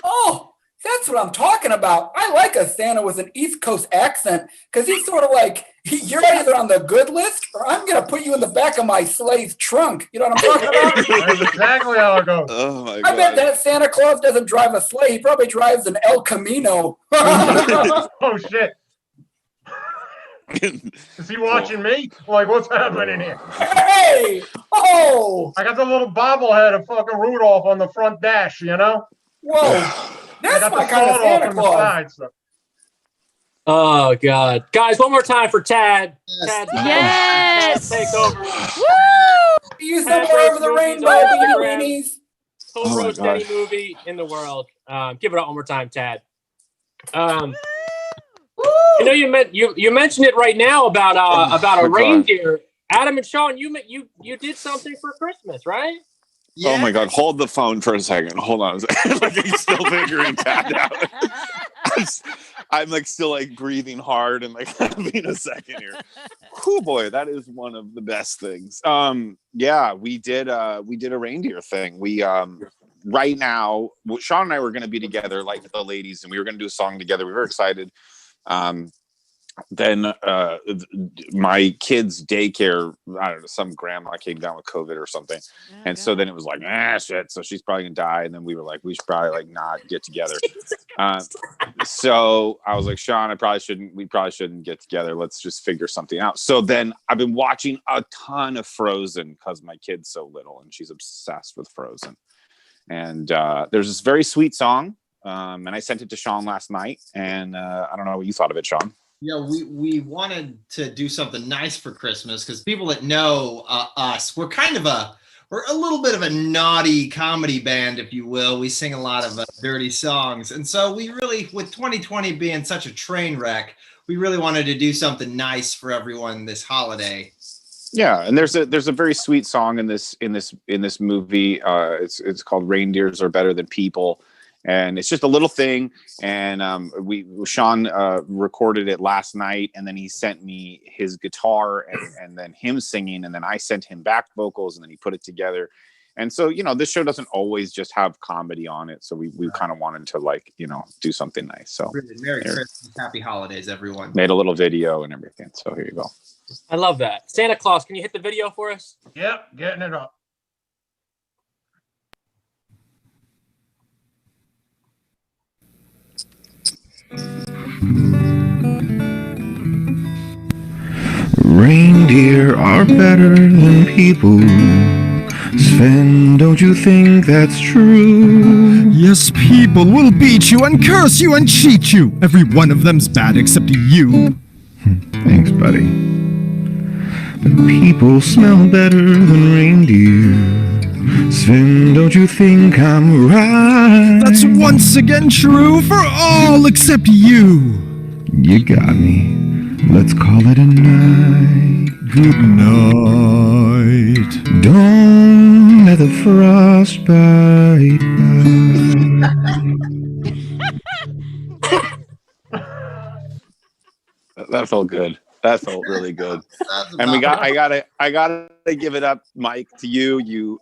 Oh, that's what I'm talking about. I like a Santa with an East Coast accent because he's sort of like, you're either on the good list or I'm going to put you in the back of my sleigh's trunk. You know what I'm talking about? That's exactly how it goes. Oh my I bet God. that Santa Claus doesn't drive a sleigh. He probably drives an El Camino. Oh shit! Is he watching me? Like, what's happening here? Hey! Oh! I got the little bobblehead of fucking Rudolph on the front dash, you know? Whoa! I That's got my the kind of sawed off Santa on the Claus. side. So. Oh God, guys, one more time for Tad. Tad, Yes. Tad take over. Woo! You Tad somewhere roast over the movies rainbow, on beanie Instagram. weenies. He'll Oh my roast God. any movie in the world. Give it up one more time, Tad. I know you mentioned it right now about a God. reindeer. Adam and Sean, you did something for Christmas, right? Oh my God. Hold the phone for a second. Hold on a second. Like I'm still figuring Tad out. I'm like still like breathing hard and like having a second here. Whew, boy, that is one of the best things. Yeah, we did a reindeer thing. We right now, Sean and I were gonna be together like the ladies, and we were gonna do a song together. We were excited. Then my kids' daycare, I don't know, some grandma came down with COVID or something. And so then it was like, shit. So she's probably gonna die. And then we were like, we should probably like not get together. So I was like, Sean, we probably shouldn't get together. Let's just figure something out. So then I've been watching a ton of Frozen because my kid's so little and she's obsessed with Frozen. And there's this very sweet song. And I sent it to Sean last night. And I don't know what you thought of it, Sean. Yeah, we wanted to do something nice for Christmas because people that know us, we're a little bit of a naughty comedy band, if you will. We sing a lot of dirty songs. And so we really, with 2020 being such a train wreck, we really wanted to do something nice for everyone this holiday. Yeah, and there's a very sweet song in this movie. It's called "Reindeers Are Better Than People," and it's just a little thing. And Sean recorded it last night, and then he sent me his guitar and then him singing, and then I sent him back vocals, and then he put it together. And so this show doesn't always just have comedy on it, so we kind of wanted to do something nice. So really, Merry Christmas, Happy Holidays, everyone. Made a little video and everything. So here you go. I love that. Santa Claus, can you hit the video for us? Yep, getting it up. Reindeer are better than people. Sven, don't you think that's true? Yes, people will beat you and curse you and cheat you. Every one of them's bad except you. Thanks, buddy. But people smell better than reindeer. Sven, don't you think I'm right? That's once again true for all except you. You got me. Let's call it a night. Good night. Don't let the frost bite. That felt good. That felt really good. And I gotta give it up, Mike, to you.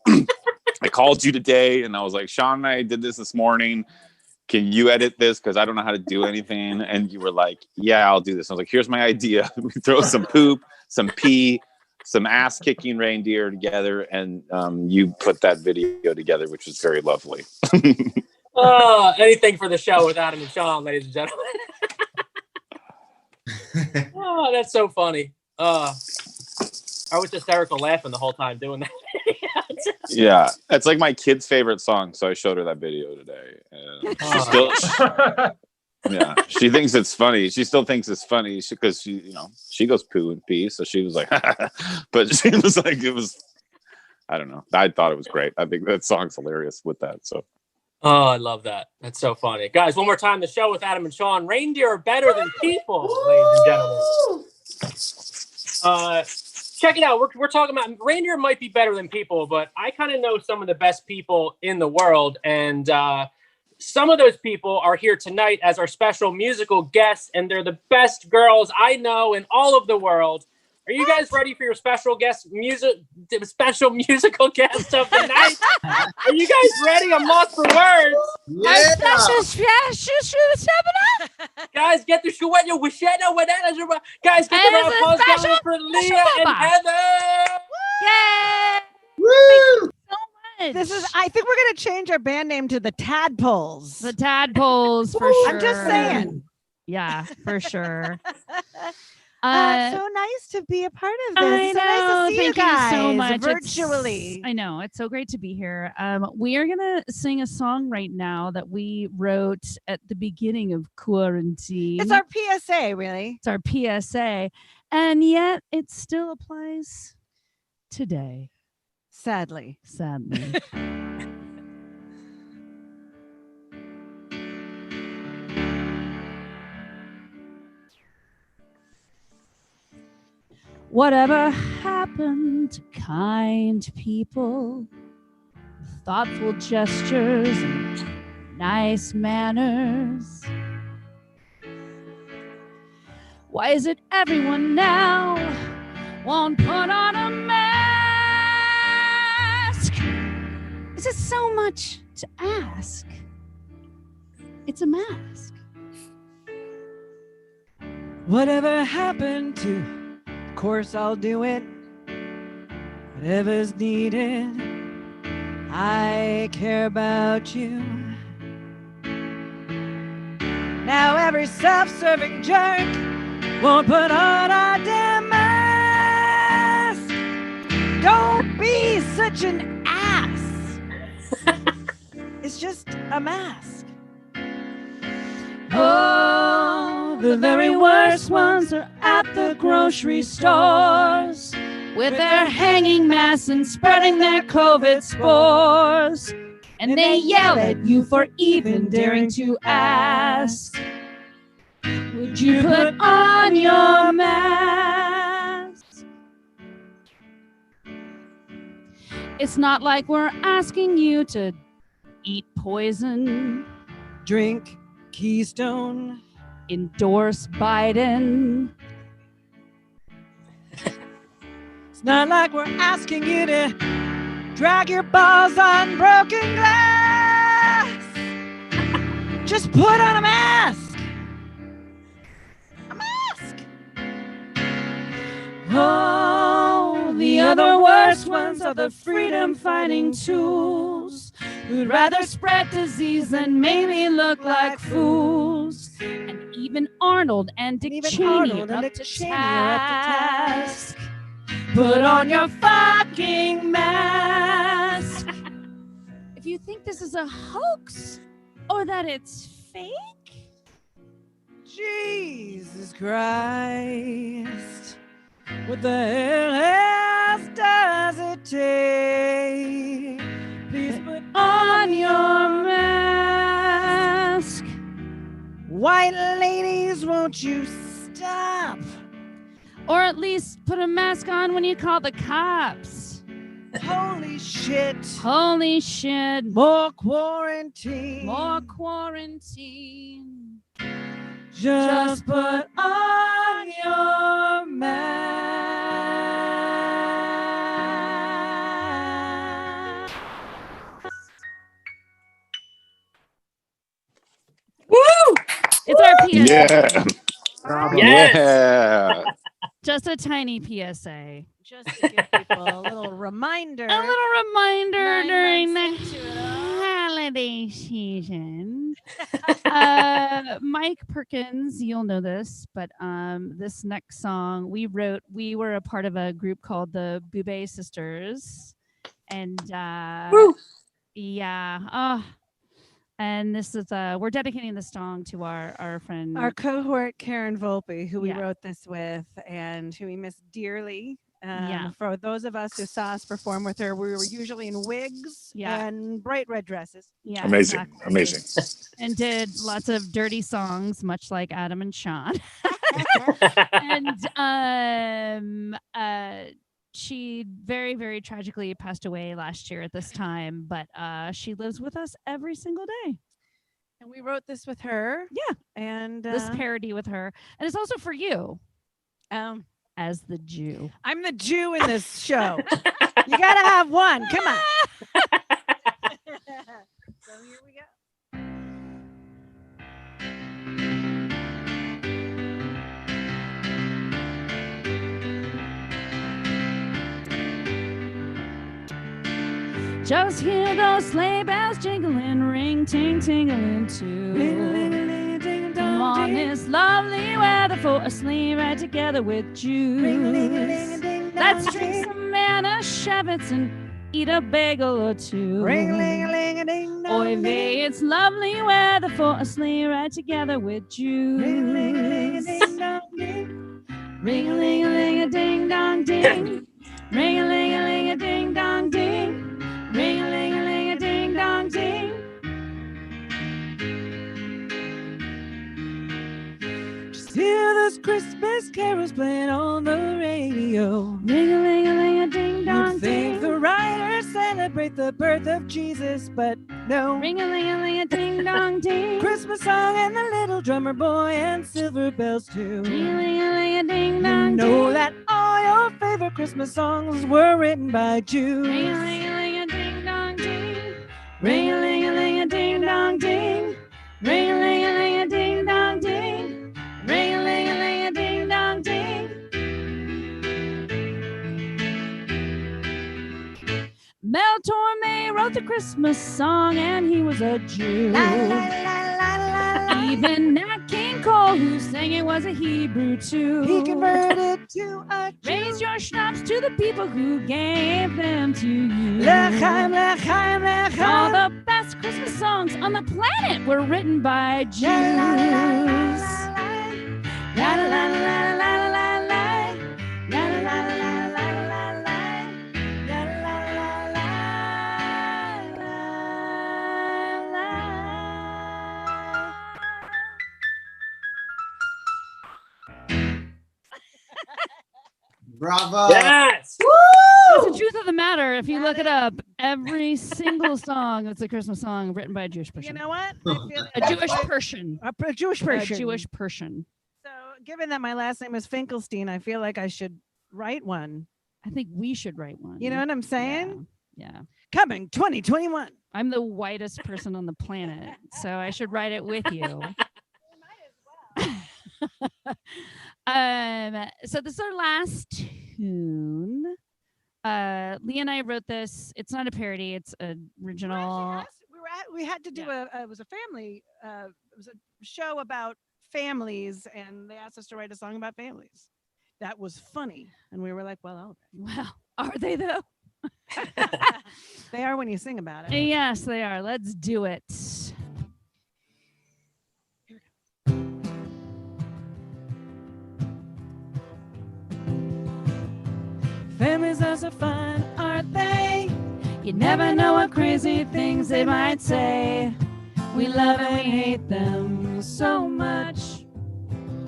I called you today and I was like, Sean and I did this morning. Can you edit this? Because I don't know how to do anything. And you were like, yeah, I'll do this. I was like, here's my idea. We throw some poop, some pee, some ass kicking reindeer together. And you put that video together, which was very lovely. Anything for the show with Adam and Sean, ladies and gentlemen. Oh, that's so funny. I was hysterical laughing the whole time doing that. Yeah, it's like my kid's favorite song. So I showed her that video today. And she still, yeah, she thinks it's funny. She still thinks it's funny because she goes poo and pee. So she was like, but she was like, I don't know. I thought it was great. I think that song's hilarious with that. So. Oh, I love that. That's so funny. Guys, one more time, the show with Adam and Sean. Reindeer are better than people, ladies and gentlemen. Check it out. We're talking about reindeer might be better than people, but I kind of know some of the best people in the world. And some of those people are here tonight as our special musical guests, and they're the best girls I know in all of the world. Are you guys ready for your special musical guest of the night? Are you guys ready? I'm lost for words. Yeah. Guys, get the guys, get the applause going for Leah and Heather. Yay! Woo! I think we're gonna change our band name to the Tadpoles. The Tadpoles for sure. I'm just saying. Yeah, for sure. So nice to be a part of this. I So nice know. to see Thank you guys so much. virtually. I know. It's so great to be here. We are going to sing a song right now that we wrote at the beginning of quarantine. It's our PSA, really. It's our PSA. And yet it still applies today. Sadly. Whatever happened to kind people, thoughtful gestures, and nice manners? Why is it everyone now won't put on a mask? Is it so much to ask? It's a mask. Whatever happened to, of course I'll do it. Whatever's needed, I care about you. Now every self-serving jerk won't put on a damn mask. Don't be such an ass. It's just a mask. Oh, the very worst ones are at the grocery stores with their hanging masks and spreading their COVID spores. And they yell at you for even daring to ask, would you put on your mask? It's not like we're asking you to eat poison, Drink Keystone, endorse Biden. it's not like we're asking you to drag your balls on broken glass. Just put on a mask. A mask. Oh, the other worst ones are the freedom-fighting tools who'd rather spread disease than maybe look like fools. And even Arnold and Dick Cheney are up to task. Put on your fucking mask. If you think this is a hoax or that it's fake, Jesus Christ. What the hell else does it take? Please put on your mask. White ladies, won't you stop? Or at least put a mask on when you call the cops. Holy shit. Holy shit. More quarantine. More quarantine. Just put on your mask. Woo! It's our PSA. Yeah. Yes. Yeah. Just a tiny PSA. Just to give people a little reminder. A little reminder 9 during months the into it all. holiday season. Mike Perkins, you'll know this, but this next song we were a part of a group called the Boubet Sisters. And yeah. And this is we're dedicating this song to our friend, Our cohort Karen Volpe, who we Yeah. wrote this with and who we miss dearly. Yeah. For those of us who saw us perform with her, we were usually in wigs Yeah. and bright red dresses. Yeah, Amazing. exactly. Amazing. And did lots of dirty songs, much like Adam and Sean. And she very, very tragically passed away last year at this time, but she lives with us every single day. And we wrote this with her. Yeah. And This parody with her. And it's also for you um, as the Jew. I'm the Jew in this show. You gotta have one. Come on. So here we go. Just hear those sleigh bells jingling, ring, ting, tingling too. Come on, this lovely weather for a sleigh ride together with Jews. Let's drink some Manischewitz and eat a bagel or two. Oy vey, it's lovely weather for a sleigh ride together with Jews. Ring-a-ling-a-ling-a-ding-dong-ding. Ring-a-ling-a-ling-a-ding-dong-ding. Ring-a-ling-a-ling-a-ding-dong-ding. Just hear those Christmas carols playing on the radio. Ring-a-ling-a-ling-a-ding-dong-ding. You'd think the writers celebrate the birth of Jesus, but no. Ring-a-ling-a-ling-a-ding-dong-ding. Christmas song and the little drummer boy and silver bells too. Ring-a-ling-a-ling-a-ding-dong-ding. Know that all your favorite Christmas songs were written by Jews. Ring-a-ling-a-ling-a-ding-dong-ding. Ring-a-ling-a-ling-a-ding-dong-ding. Ring-a-ling-a-ling-a-ding-dong-ding. Ring-a-ling-a-ling-a-ding-dong-ding. Mel Torme wrote the Christmas song and he was a Jew. Even Nat King Cole, who sang it, was a Hebrew too. He converted to a Jew. Raise your schnapps to the people who gave them to you. L'chaim, l'chaim, l'chaim. All the best Christmas songs on the planet were written by Jews. La la la la la la la la. La la la la la la la. La la la la la Bravo. Yes. That's the truth of the matter. If you look it up, every single song that's a Christmas song written by a Jewish person. You know what? I feel A Jewish Persian. a Jewish person. A Jewish Persian. So, given that my last name is Finkelstein, I feel like I should write one. I think we should write one. You know what I'm saying? Yeah. Coming 2021. I'm the whitest person on the planet, so I should write it with you. So this is our last tune. Lee and I wrote this. It's not a parody. It's original. We had to do it was a family. It was a show about families, and they asked us to write a song about families. That was funny, and we were like, "Well, all right." Well, are they though? They are when you sing about it. Yes, they are. Let's do it. Families are so fun, aren't they? You never know what crazy things they might say. We love and we hate them so much.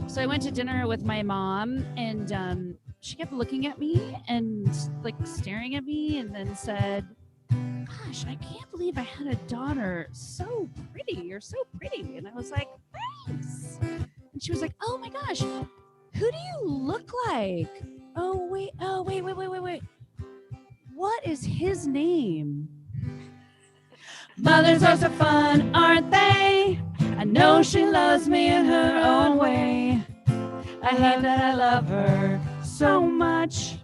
So I went to dinner with my mom, and she kept looking at me and like staring at me, and then said, "Gosh, I can't believe I had a daughter. So pretty. You're so pretty." And I was like, "Thanks." And she was like, "Oh my gosh, who do you look like? Oh wait. What is his name?" Mothers are so fun, aren't they? I know she loves me in her own way. I hate that I love her so much.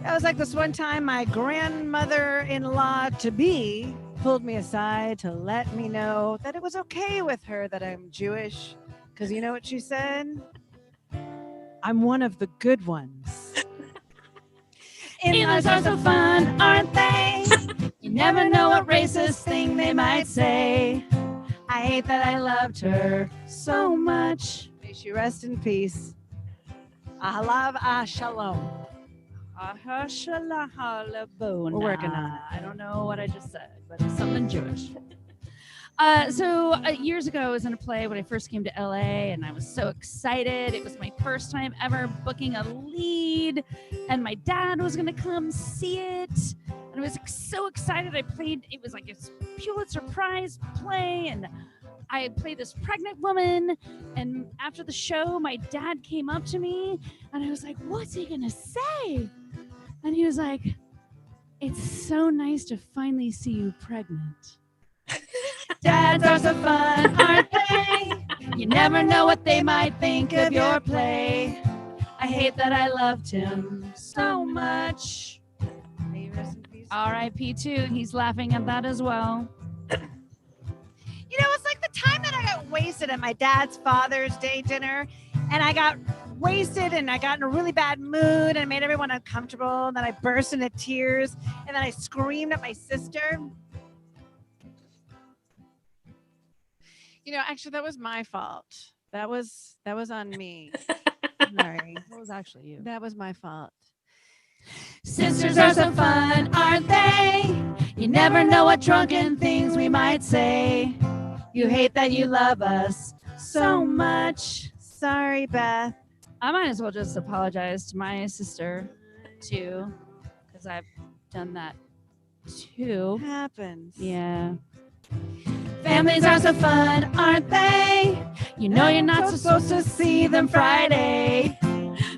That was like this one time my grandmother-in-law to be pulled me aside to let me know that it was okay with her that I'm Jewish. Because you know what she said? I'm one of the good ones. In-laws are so fun, aren't they? You never know what racist thing they might say. I hate that I loved her so much. May she rest in peace. Ahalav shalom. We're working on it. I don't know what I just said, but it's something Jewish. Years ago, I was in a play when I first came to LA, and I was so excited. It was my first time ever booking a lead, and my dad was going to come see it. And I was like, so excited. It was like a Pulitzer Prize play, and I played this pregnant woman. And after the show, my dad came up to me, and I was like, what's he gonna say? And he was like, it's so nice to finally see you pregnant. Dads are so fun, aren't they? You never know what they might think of your play. I hate that I loved him so much. R.I.P. too. He's laughing at that as well. You know, it's like the time that I got wasted at my dad's Father's Day dinner, and I got wasted and I got in a really bad mood and made everyone uncomfortable, and then I burst into tears, and then I screamed at my sister. You know, actually, that was my fault. That was on me. Sorry. That was actually you. That was my fault. Sisters are so fun, aren't they? You never know what drunken things we might say. You hate that you love us so much. Sorry, Beth. I might as well just apologize to my sister too, because I've done that too. Happens. Yeah. Families are so fun, aren't they? You know you're not supposed to see them Friday.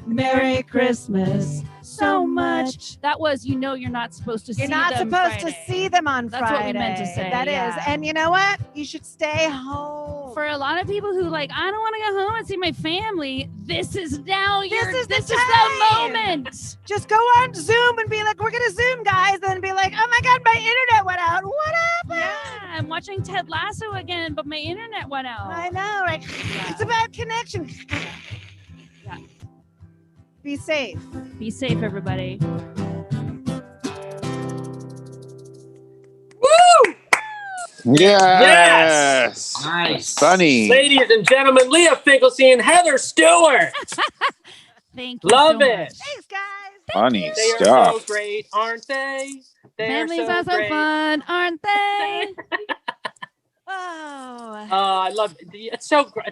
Merry Christmas so much. That was, you know, you're not supposed to see them. You're not supposed to see them on That's Friday. what we meant to say. That is. And you know what? You should stay home. For a lot of people who like, I don't want to go home and see my family, this is now this is the moment. Just go on Zoom and be like, we're gonna Zoom, guys, and be like, oh my god, my internet went out. What happened? Yeah, I'm watching Ted Lasso again, but my internet went out. I know, right? Yeah. It's about connection. Yeah. Be safe. Be safe, everybody. Woo! Yes. Nice. Funny. Ladies and gentlemen, Leah Finkelstein, Heather Stewart. Thank you. Love so it. much. Thanks, guys. Funny They are stuff. so great, aren't they? Families are so great. fun, aren't they? Oh. I love it. It's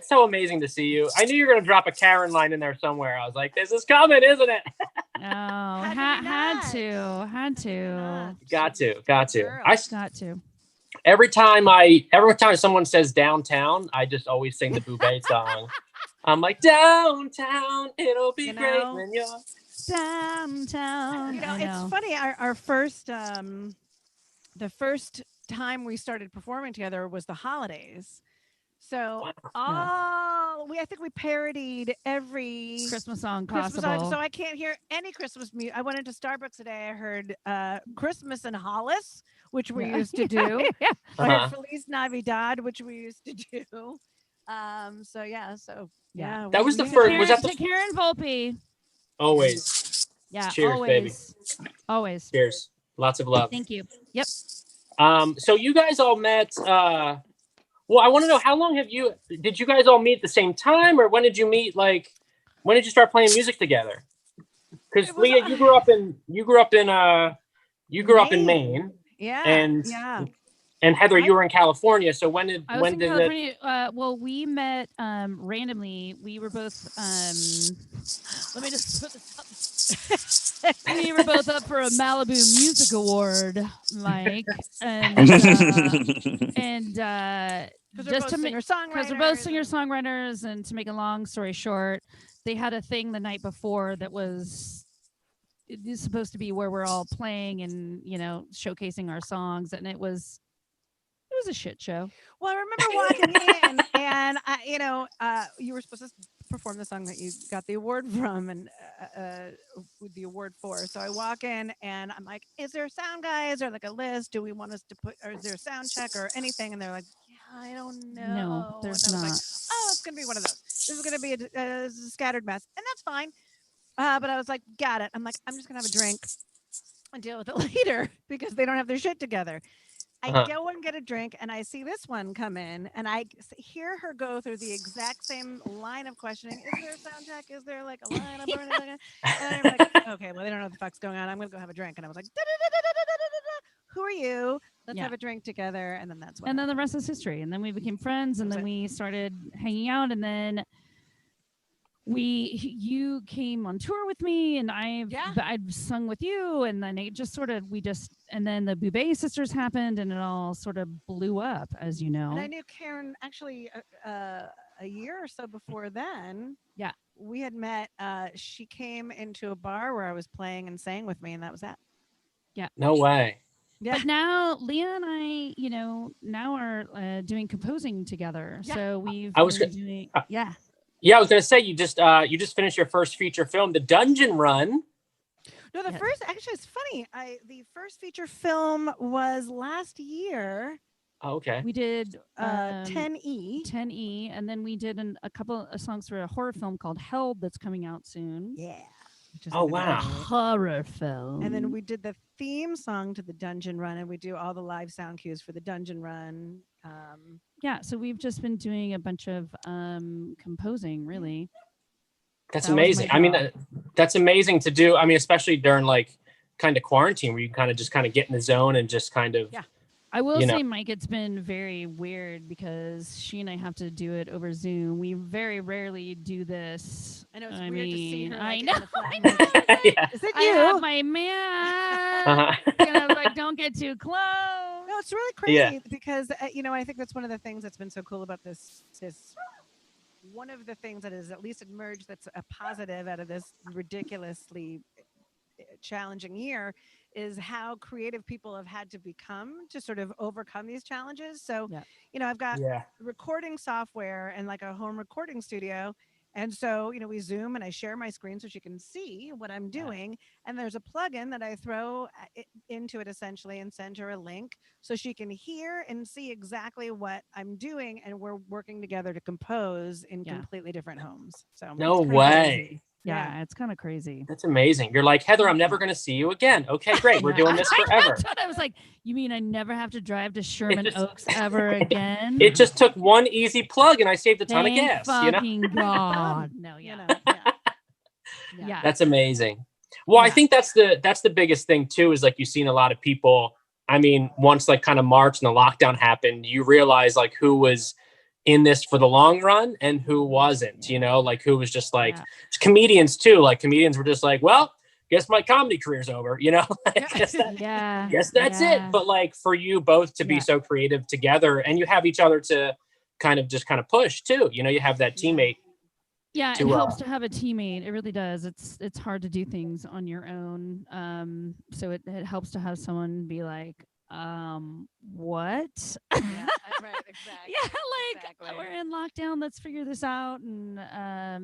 so amazing to see you. I knew you were gonna drop a Karen line in there somewhere. I was like, this is coming, isn't it? No, had to. Got to. Got to. Every time someone says downtown, I just always sing the Boubet song. I'm like, downtown, it'll be great when you're downtown. You know, it's funny. Our first, the first time we started performing together was the holidays. So I think we parodied every Christmas song Christmas possible. song. So I can't hear any Christmas music. I went into Starbucks today. I heard Christmas in Hollis, which we used to do. I heard Feliz Navidad, which we used to do. That was the first. Was that the Karen Volpe? Always. Yeah. Cheers, always. baby. Always. Cheers. Lots of love. Thank you. Yep. So you guys all met. Well, I want to know, how long did you guys all meet at the same time, or when did you meet? Like, when did you start playing music together? Because Leah, you grew up in Maine. Yeah. And Heather, you were in California. So when did California. Well, we met randomly. We were both. Let me just put this up. We were both up for a Malibu Music Award, Mike, and just to because we're both singer-songwriters, and to make a long story short, they had a thing the night before that was supposed to be where we're all playing and showcasing our songs, and it was a shit show. Well, I remember walking in, and you were supposed to perform the song that you got the award from, and the award for. So I walk in, and I'm like, "Is there a sound guy? Is there like a list? Do we want us to put? Or is there a sound check or anything?" And they're like, "Yeah, I don't know." No, there's not. Like, oh, it's gonna be one of those. This is gonna be a scattered mess, and that's fine. But I was like, "Got it." I'm like, "I'm just gonna have a drink and deal with it later," because they don't have their shit together. I go and get a drink, and I see this one come in, and I hear her go through the exact same line of questioning. Is there a sound check? Is there like a lineup or anything? And I'm like, okay, well, they don't know what the fuck's going on. I'm going to go have a drink. And I was like, who are you? Let's have a drink together. And then that's what. And then the rest is history. And then we became friends, and then we started hanging out, and then you came on tour with me, and I've sung with you, and then it just sort of and then the Boubet sisters happened, and it all sort of blew up, as you know. And I knew Karen actually a year or so before then. Yeah, we had met. She came into a bar where I was playing and sang with me, and that was that. Yeah. No way. Yeah. But now Leah and I, now are doing composing together. Yeah. So we've I was been doing, yeah. Yeah, I was gonna say you just finished your first feature film, The Dungeon Run. No, the first, actually, it's funny. The first feature film was last year. Oh, okay. We did 10E. 10E, and then we did a couple of songs for a horror film called Held that's coming out soon. Yeah. Oh, wow. Horror film. And then we did the theme song to the Dungeon Run, and we do all the live sound cues for the Dungeon Run. Yeah, so we've just been doing a bunch of composing, really. That's amazing. I mean, that's amazing to do. I mean, especially during like kind of quarantine where you kind of get in the zone and just kind of. Yeah. I will say, Mike, it's been very weird because she and I have to do it over Zoom. We very rarely do this. I know it's weird to see her. I like, know. in the flat. Yeah. Is it I you? have my man. And I was like, don't get too close. No, it's really crazy because I think that's one of the things that's been so cool about this. One of the things that has at least emerged that's a positive out of this ridiculously challenging year is how creative people have had to become to sort of overcome these challenges. So, I've got recording software and like a home recording studio. And so, we Zoom and I share my screen so she can see what I'm doing. And there's a plugin that I throw into it essentially and send her a link so she can hear and see exactly what I'm doing. And we're working together to compose in completely different homes. So no way. Yeah, it's kind of crazy. That's amazing. You're like, Heather, I'm never going to see you again. Okay, great. We're doing this forever. That's what I was like, you mean I never have to drive to Sherman Oaks ever again? It just took one easy plug and I saved a ton of gas. Fucking God. No, yeah. That's amazing. Well, I think that's the biggest thing too, is like you've seen a lot of people. I mean, once like kind of March and the lockdown happened, you realize like who was in this for the long run and who wasn't, like who was just like comedians too. Like comedians were just like, well, guess my comedy career's over, guess that's it. But like for you both to be so creative together and you have each other to kind of push too, you have that teammate. Yeah, it helps to have a teammate. It really does. It's hard to do things on your own. So it helps to have someone be like, what? Right, exactly. We're in lockdown, let's figure this out. And I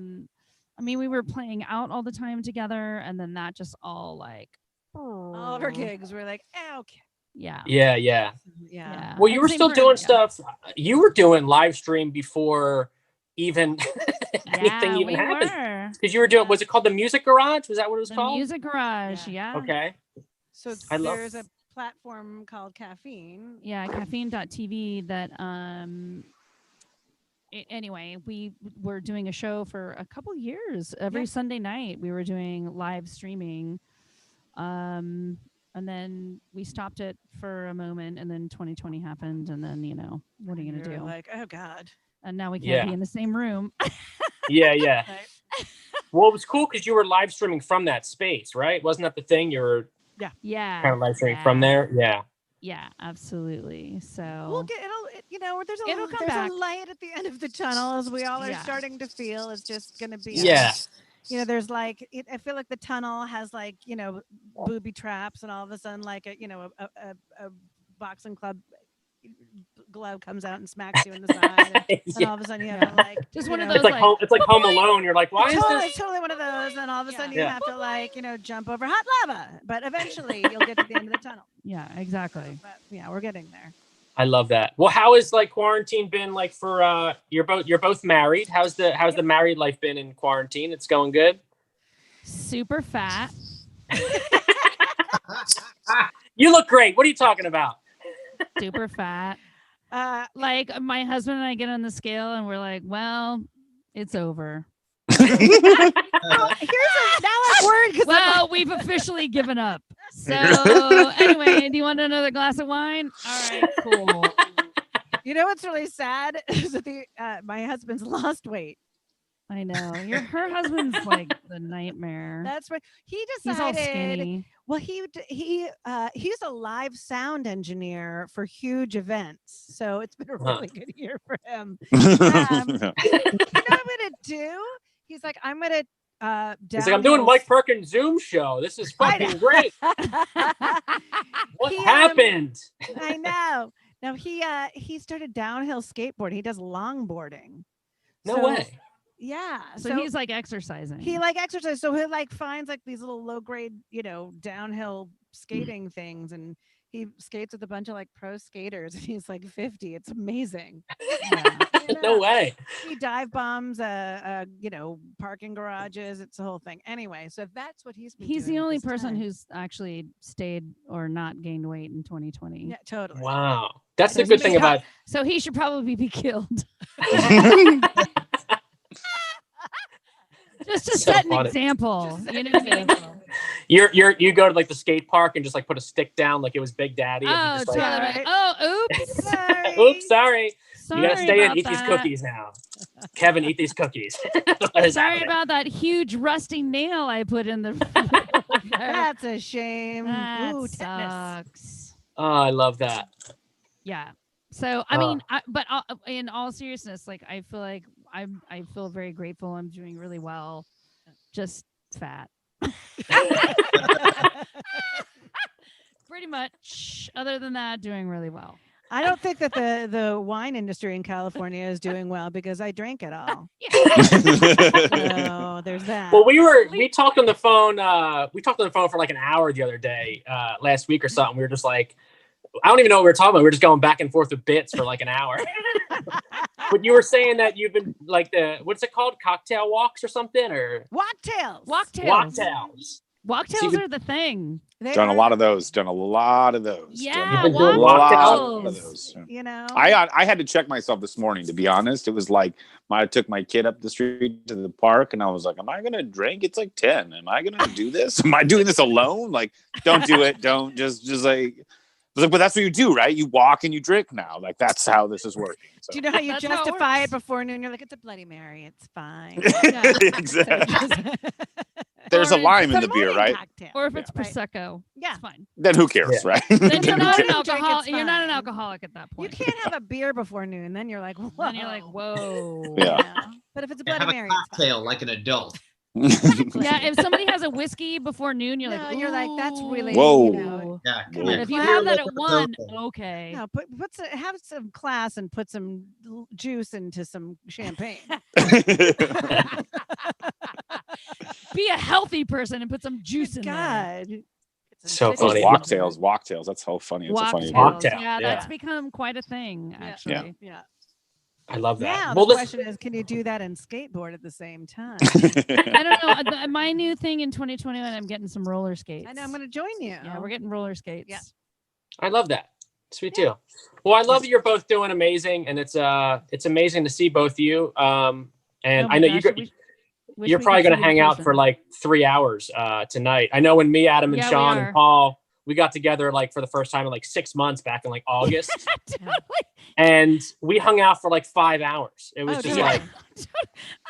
mean, we were playing out all the time together, and then that just all like all of our gigs were like, okay. Yeah. Well, you were still doing stuff. You were doing live stream before even anything even happened. Because you were doing, was it called the Music Garage? Was that what it was called? Music Garage, yeah. Okay. So there's a platform called Caffeine. Yeah, caffeine.tv that anyway, we were doing a show for a couple years. Every Sunday night we were doing live streaming. And then we stopped it for a moment, and then 2020 happened, and then what are you gonna do? Like, oh God. And now we can't be in the same room. Yeah. Well, it was cool because you were live streaming from that space, right? Wasn't that the thing? You were kind of live streaming from there. Yeah, absolutely. So we'll get there's a light at the end of the tunnel, as we all are starting to feel. It's just gonna be there's like I feel like the tunnel has like booby traps, and all of a sudden like a boxing club glove comes out and smacks you in the side, and all of a sudden you have to like just one of those it's like Home Alone. You're like, why is this? Totally one of those, and all of a sudden you have to like jump over hot lava, but eventually you'll get to the end of the tunnel. Yeah, exactly. But we're getting there. I love that. Well, how has like quarantine been like for you're both married? How's the married life been in quarantine? It's going good. Super fat. You look great. What are you talking about? Super fat. Like my husband and I get on the scale and we're like, well, it's over. Well, we've officially given up. So anyway, do you want another glass of wine? All right, cool. You know what's really sad is that my husband's lost weight. I know. Her husband's like the nightmare. That's what he He's all decided. skinny. Well, he's a live sound engineer for huge events, so it's been a really good year for him. You know what I'm gonna do? He's like, I'm gonna. He's like, I'm doing Mike Perkins Zoom show. This is fucking great. What happened? I know. No, he started downhill skateboarding. He does longboarding. No way. Yeah. So he's like exercising. He like exercise. So he like finds like these little low grade, downhill skating things, and he skates with a bunch of like pro skaters, and he's like 50. It's amazing. Yeah. No way. He dive bombs, parking garages. It's the whole thing. Anyway, so that's what he's been He's doing the at only this person time. who's actually stayed or not gained weight in 2020. Yeah, totally. Wow. That's the good thing about. So he should probably be killed. Just to set an example. You know what I mean? You go to like the skate park and just like put a stick down like it was Big Daddy. Oh, and just, like, oops. Sorry. Oops, sorry. You gotta Sorry stay and about eat these that. cookies now. Kevin, eat these cookies. Sorry about that huge rusty nail I put in the. That's a shame. That Ooh, tetanus. sucks. Oh, I love that. Yeah. So I mean, but in all seriousness, like I feel like I feel very grateful. I'm doing really well. Just fat. Pretty much. Other than that, doing really well. I don't think that the wine industry in California is doing well because I drank it all. So there's that. Well, we talked on the phone. We talked on the phone for like an hour the other day, last week or something. We were just like, I don't even know what we were talking about. We were just going back and forth with bits for like an hour. But you were saying that you've been like what's it called? Cocktail walks or something, or Walktails. Walktails are the thing. Done a lot of those. Yeah, a lot of those. You know, I had to check myself this morning, to be honest. It was like I took my kid up the street to the park, and I was like, "Am I gonna drink? It's like 10. Am I gonna do this? Am I doing this alone? Like, don't do it. Don't just like." I was like, but that's what you do, right? You walk and you drink now. Like, that's how this is working. So. do you know how you That's how it justify it works. before noon? You're like, it's a Bloody Mary. It's fine. Exactly. There's a lime in the beer, right? Cocktail. Or if it's Right. Prosecco, Yeah. it's fine. Then who cares, right? Then you're not an Drink, alcoholic. it's You're not an fine. alcoholic at that You point. can't have a beer before noon. Then you're like, whoa. Then you're like, whoa. Yeah. But if it's a Yeah, Bloody have a Mary, it's fine. cocktail like an adult. Yeah, if somebody has a whiskey before noon, you're No, like, you're like, that's really, Whoa. you know, Yeah, Come yeah. on. if you Beer have that like at a 1, adult. okay. no, have some class and put some juice into some champagne. Be a healthy person and put some juice in there. God. It's So a Those funny. walktails. That's so funny. It's a funny Walktails. word. Walktail, Yeah, yeah. that's become quite a thing, actually. Yeah. I love that. Now Well, the listen, question is, can you do that and skateboard at the same time? I don't know. My new thing in 2021, I'm getting some roller skates. I know I'm going to join you. Yeah, we're getting roller skates. Yeah. I love that. Sweet deal. Well, I love that you're both doing amazing, and it's amazing to see both of you. And Oh my I know gosh, wish you're we probably could going see to hang in out person. for like 3 hours tonight. I know when me, Adam, and Yeah, we Sean are. and Paul, we got together like for the first time in like 6 months back in like August, and we hung out for like 5 hours. It was Oh, just dear. like,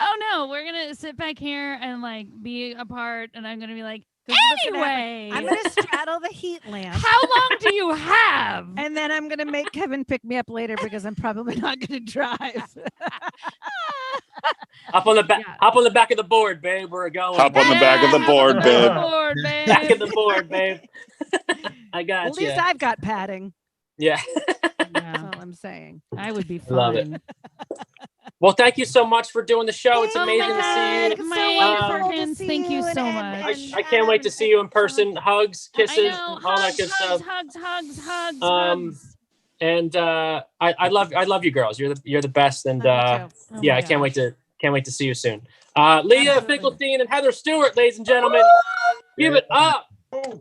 Oh no, we're gonna sit back here and like be apart, and I'm gonna be like, This is what's gonna happen. anyway, I'm going to straddle the heat lamp. how long do you have? And then I'm going to make Kevin pick me up later because I'm probably not going to drive. hop on the back, Yeah. hop on the back of the board, babe. We're going. Hop on the back of the hop board, on babe. the board, babe. Back of the board, babe. I got At you. least I've got padding. Yeah. That's Yeah, all I'm saying. I would be fine. Love it. Well, thank you so much for doing the show. It's Oh my amazing to see you. God, my Um, Perkins, thank you so much. I can't wait to see you in person. Hugs, kisses, I know. all that Hugs, good hugs, stuff. hugs. Um, And I love you girls. You're the best. And Oh yeah, my I can't wait gosh. to see you soon. Leah Absolutely. Finkelstein and Heather Stewart, ladies and gentlemen. Give it up. Oh,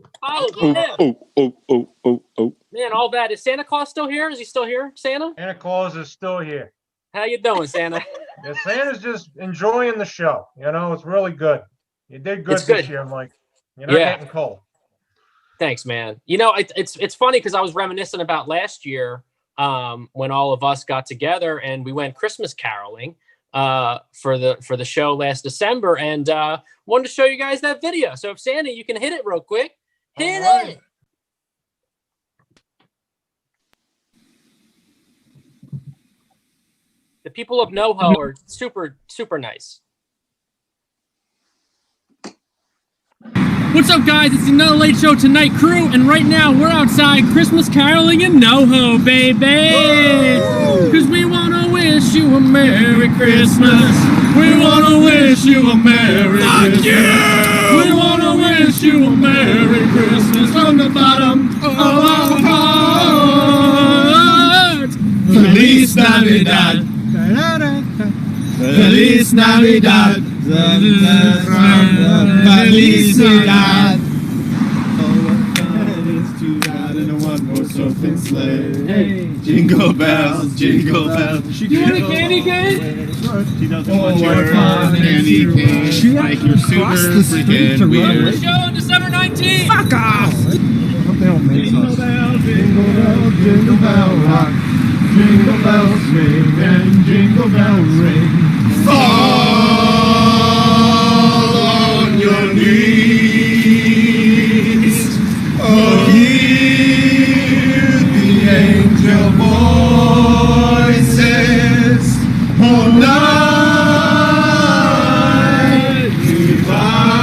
man, all that. Is Santa Claus still here? Is he still here, Santa? Santa Claus is still here. How you doing, Santa? Yeah, Santa's just enjoying the show. You know, it's really good. You did good It's this good. year, Mike. You're not Yeah. getting cold. Thanks, man. You know, it's funny because I was reminiscing about last year when all of us got together and we went Christmas caroling. for the show last December, and wanted to show you guys that video. So if Sandy, you can hit it real quick. Hit it. The people of NoHo are super, super nice. What's up, guys? It's another Late Show Tonight crew, and right now we're outside Christmas caroling in NoHo, baby! Because we want to wish you a Merry Christmas. We want to wish you a Merry Christmas. We want to wish you a Merry Christmas from the bottom of our hearts. Feliz Navidad. Feliz Navidad. Felicidad. Open sleigh. Hey. Jingle bells, jingle bells. You want a candy cane? She doesn't want your candy cane. Like you're super freaking weird. Show on December 19th. Fuck off. Jingle bell, jingle bell, jingle bell rock. Jingle bells ring and jingle bells ring. Fall on your knees. Oh, hear the angel voices. Oh, night divine.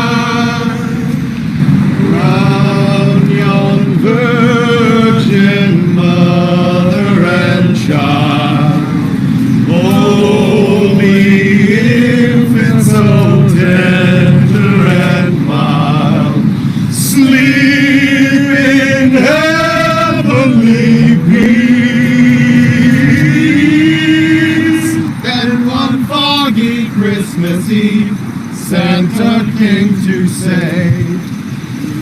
Round yon virgin mother and child. Holy infant, so tender and mild. Sleep in heavenly peace. Then one foggy Christmas Eve, Santa came to say,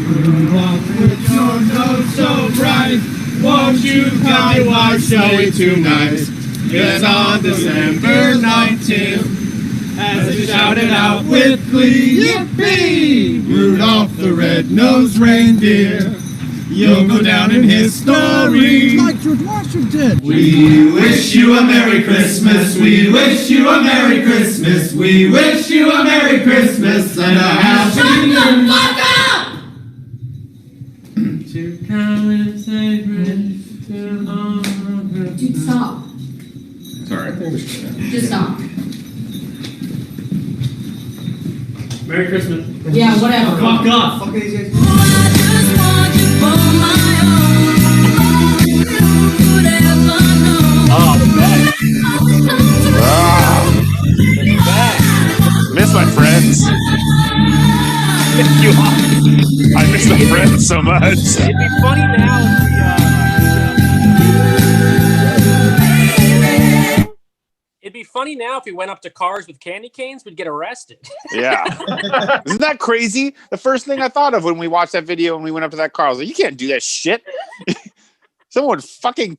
Rudolph, with your nose so bright, won't you come, my wife, showy tonight? Yes, on December 19th, as they shouted out with glee, yippee! Rudolph the red-nosed reindeer, you'll go down in history. Like George Washington. We wish you a Merry Christmas, we wish you a Merry Christmas, we wish you a Merry Christmas and a Happy New Year. Shut the fuck up! To come and say grace to all. Dude, stop. Sorry. Just stop. Merry Christmas. Yeah, whatever. Fuck off. Fuck these guys. Oh, Miss my friends. I miss my friends so much. It'd be funny now if It'd be funny now if we went up to cars with candy canes, we'd get arrested. Yeah. Isn't that crazy? The first thing I thought of when we watched that video and we went up to that car, I was like, you can't do that shit. Someone fucking...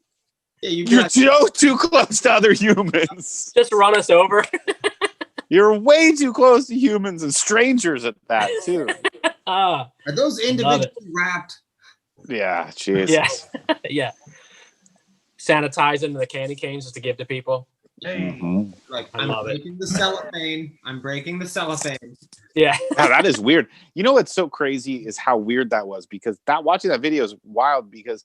You're too close to other humans. Just run us over. You're way too close to humans and strangers at that, too. Are those individually wrapped? Yeah, jeez. Yeah. Yeah. Sanitizing the candy canes just to give to people. Mm-hmm. Like, I'm breaking the cellophane. I'm breaking the cellophane. Yeah. Wow, that is weird. You know what's so crazy is how weird that was, because watching that video is wild, because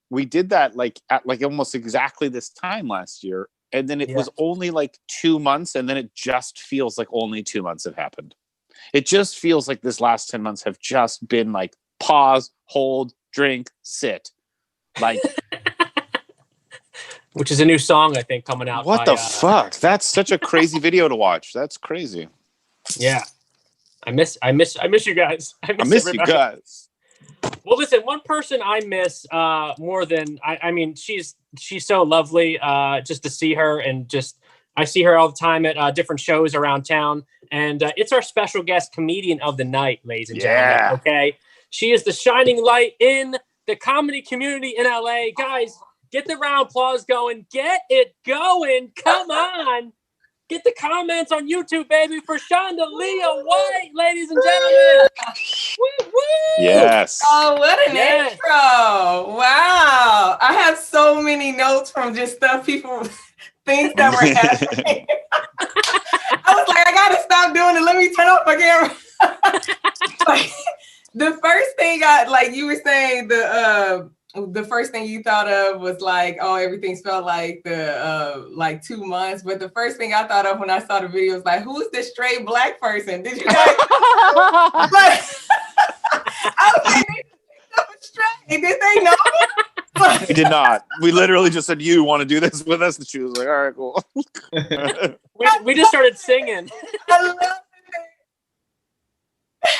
we did that like at like almost exactly this time last year, and then it was only like 2 months, and then it just feels like only 2 months have happened. It just feels like this last 10 months have just been like pause, hold, drink, sit. Like which is a new song I think coming out. What the fuck? That's such a crazy video to watch. That's crazy. Yeah. I miss you guys. I miss you guys. Well, listen, one person I miss more than I mean, she's so lovely. Just to see her, and just I see her all the time at different shows around town, and it's our special guest comedian of the night, ladies and gentlemen. Okay, she is the shining light in the comedy community in LA. Guys, get the round applause going. Get it going. Come on. Get the comments on YouTube, baby, for Shonda Leah White, ladies and gentlemen. Woo, woo. Yes. Oh, what an intro. Wow. I have so many notes from just stuff people, things that were happening. I can't. Like, the first thing you were saying, the first thing you thought of was like, oh, everything's felt like the like 2 months. But the first thing I thought of when I saw the video was like, who's this straight black person? Did you guys? Like, I was like, straight. Did they know? I did not. We literally just said, "You want to do this with us?" And she was like, "All right, cool." we just started singing. I love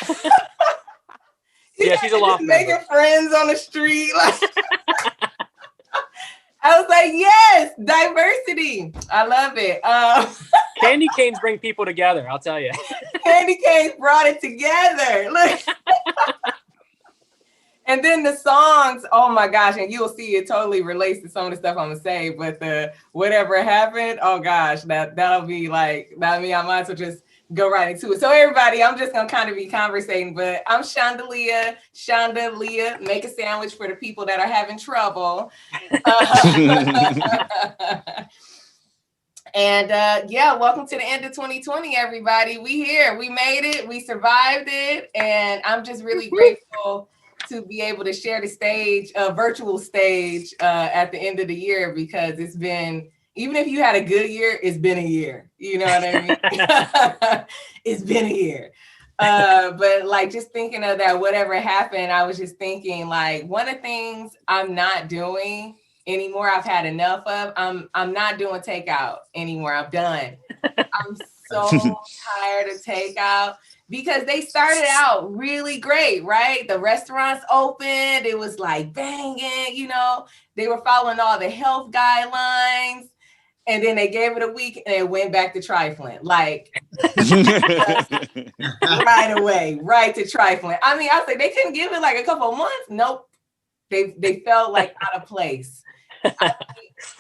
it. Yeah, she's a lot. Making friends on the street. Like, I was like, yes, diversity. I love it. Candy canes bring people together. I'll tell you. Candy canes brought it together. Look. And then the songs, oh my gosh, and you'll see it totally relates to some of the stuff I'm gonna say, but the whatever happened, oh gosh, that'll be like, I might as well just go right into it. So everybody, I'm just gonna kind of be conversating, but I'm Shonda Leah, make a sandwich for the people that are having trouble. And yeah, welcome to the end of 2020, everybody. We here, we made it, we survived it, and I'm just really grateful to be able to share the stage, virtual stage, at the end of the year, because it's been, even if you had a good year, it's been a year. You know what I mean? It's been a year. But like, just thinking of that, whatever happened, I was just thinking like, one of the things I'm not doing anymore, I've had enough of, I'm not doing takeout anymore. I'm done. I'm so tired of takeout. Because they started out really great, right? The restaurants opened, it was like banging, you know, they were following all the health guidelines, and then they gave it a week and it went back to trifling, like right away, right to trifling. I mean, I was like, they couldn't give it like a couple of months. Nope, they felt like out of place.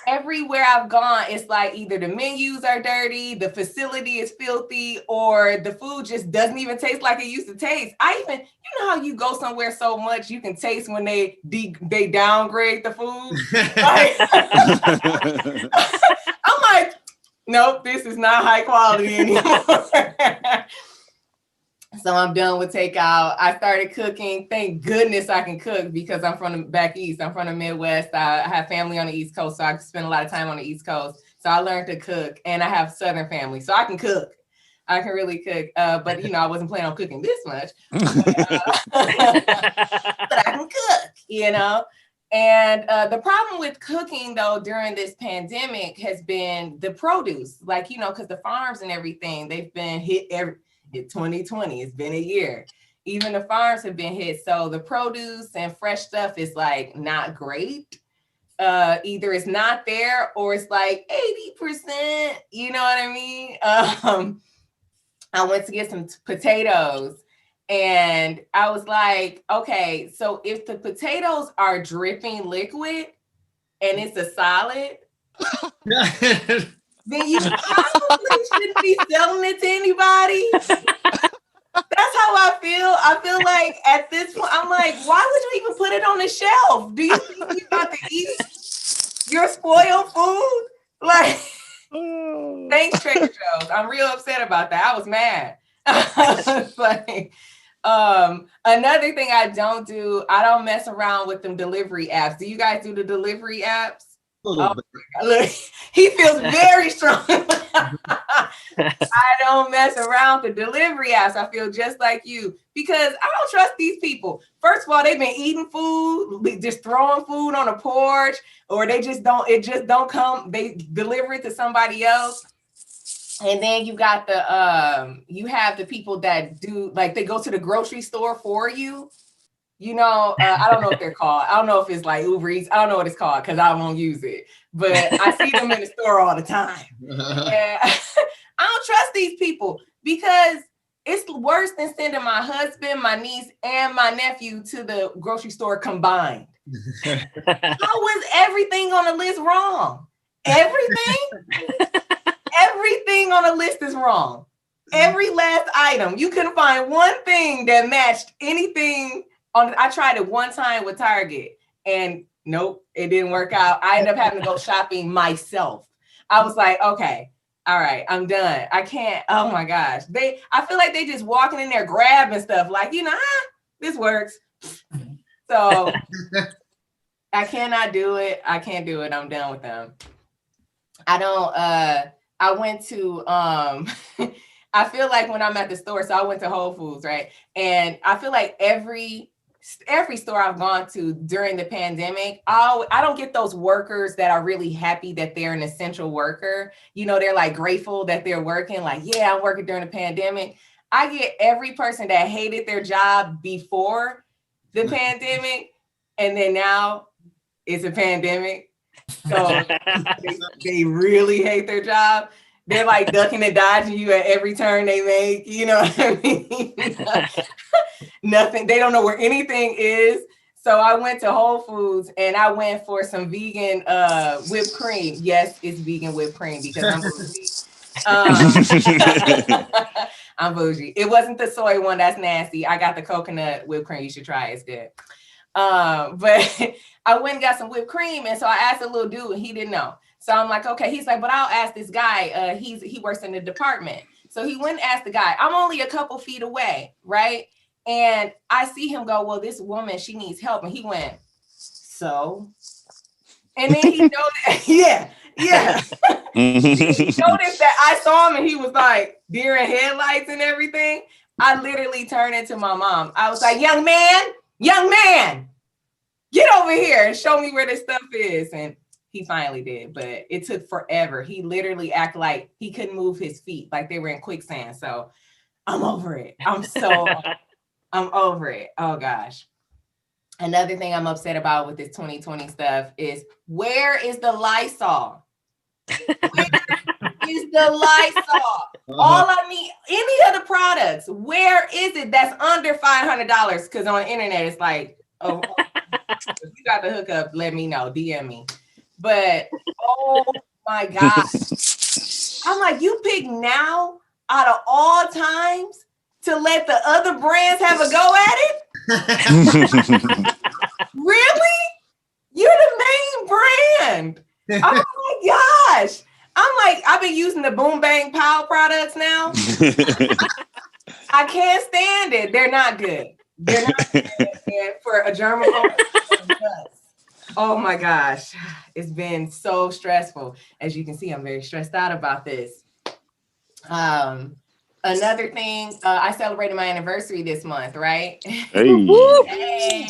Everywhere I've gone, it's like either the menus are dirty, the facility is filthy, or the food just doesn't even taste like it used to taste. You know how you go somewhere so much you can taste when they downgrade the food? Like, I'm like, nope, this is not high quality anymore. So I'm done with takeout. I started cooking. Thank goodness I can cook, because I'm from the back east. I'm from the Midwest. I have family on the East Coast, so I spend a lot of time on the East Coast. So I learned to cook, and I have Southern family, so I can cook. I can really cook. But you know, I wasn't planning on cooking this much. But I can cook, you know. And the problem with cooking, though, during this pandemic has been the produce, like, you know, because the farms and everything, they've been hit 2020, it's been a year. Even the farms have been hit. So the produce and fresh stuff is like not great. Either it's not there or it's like 80%, you know what I mean? I went to get some potatoes, and I was like, okay, so if the potatoes are dripping liquid and it's a solid, then you probably shouldn't be selling it to anybody. That's how I feel. I feel like at this point, I'm like, why would you even put it on the shelf? Do you think you're about to eat your spoiled food? Like, thanks, Trader Joe's. I'm real upset about that. I was mad. Like, another thing I don't do, I don't mess around with them delivery apps. Do you guys do the delivery apps? Oh, look, he feels very strong. I don't mess around with the delivery apps. I feel just like you, because I don't trust these people. First of all, they've been eating food, just throwing food on a porch, or it just don't come. They deliver it to somebody else. And then you got you have the people that do, like, they go to the grocery store for you. You know, I don't know what they're called. I don't know if it's like Uber Eats. I don't know what it's called because I won't use it. But I see them in the store all the time. And I don't trust these people, because it's worse than sending my husband, my niece, and my nephew to the grocery store combined. How was everything on the list wrong? Everything? Everything on the list is wrong. Every last item. You couldn't find one thing that matched anything. I tried it one time with Target, and nope, it didn't work out. I ended up having to go shopping myself. I was like, okay, all right, I'm done. I can't. Oh my gosh. I feel like they just walking in there grabbing stuff like, this works. So I cannot do it. I can't do it. I'm done with them. I went to I feel like when I'm at the store, so I went to Whole Foods, right? And I feel like every store I've gone to during the pandemic, I don't get those workers that are really happy that they're an essential worker. They're like grateful that they're working, like, yeah, I'm working during the pandemic. I get every person that hated their job before the pandemic, and then now it's a pandemic. So they really hate their job. They're like ducking and dodging you at every turn they make. You know what I mean? Nothing. They don't know where anything is. So I went to Whole Foods and I went for some vegan whipped cream. Yes, it's vegan whipped cream because I'm bougie. I'm bougie. It wasn't the soy one. That's nasty. I got the coconut whipped cream. You should try it. It's good. But I went and got some whipped cream. And so I asked a little dude and he didn't know. So I'm like, okay. He's like, but I'll ask this guy. He works in the department. So he went and asked the guy. I'm only a couple feet away, right? And I see him go, well, this woman, she needs help. And he went, so? And then he noticed, yeah. He noticed that I saw him and he was like deer in headlights and everything. I literally turned into my mom. I was like, young man, get over here and show me where this stuff is. And he finally did, but it took forever. He literally acted like he couldn't move his feet, like they were in quicksand. So I'm over it. I'm over it. Oh gosh. Another thing I'm upset about with this 2020 stuff is where is the Lysol? Where is the Lysol? All I need, any of the products, where is it that's under $500? Because on the internet, it's like, oh, if you got the hookup, let me know, DM me. But oh my God. I'm like, you pick now out of all times to let the other brands have a go at it? Really? You're the main brand. Oh my gosh. I'm like, I've been using the Boom Bang Pow products now. I can't stand it. They're not good. They're not good for a germaphobe. Oh my gosh. It's been so stressful. As you can see, I'm very stressed out about this. Another thing, I celebrated my anniversary this month, right? Hey.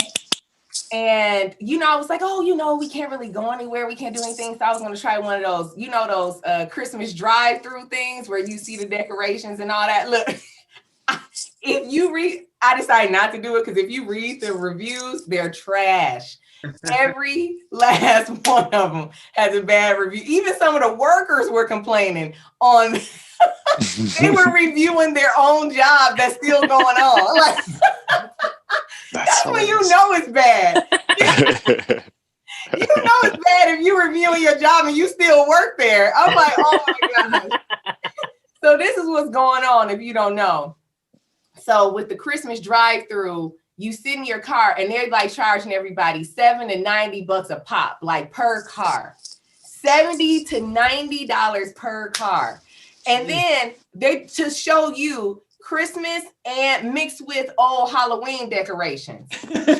And, I was like, oh, we can't really go anywhere. We can't do anything. So I was going to try one of those, those Christmas drive-through things where you see the decorations and all that. Look, if you read, I decided not to do it because if you read the reviews, they're trash. Every last one of them has a bad review. Even some of the workers were complaining on, they were reviewing their own job that's still going on. Like, that's when you know it's bad. You know it's bad if you're reviewing your job and you still work there. I'm like, oh my gosh. So this is what's going on if you don't know. So with the Christmas drive-through, you sit in your car and they're like charging everybody $7 to $90 a pop, like per car. $70 to $90 per car. And then they to show you Christmas and mixed with old Halloween decorations. Because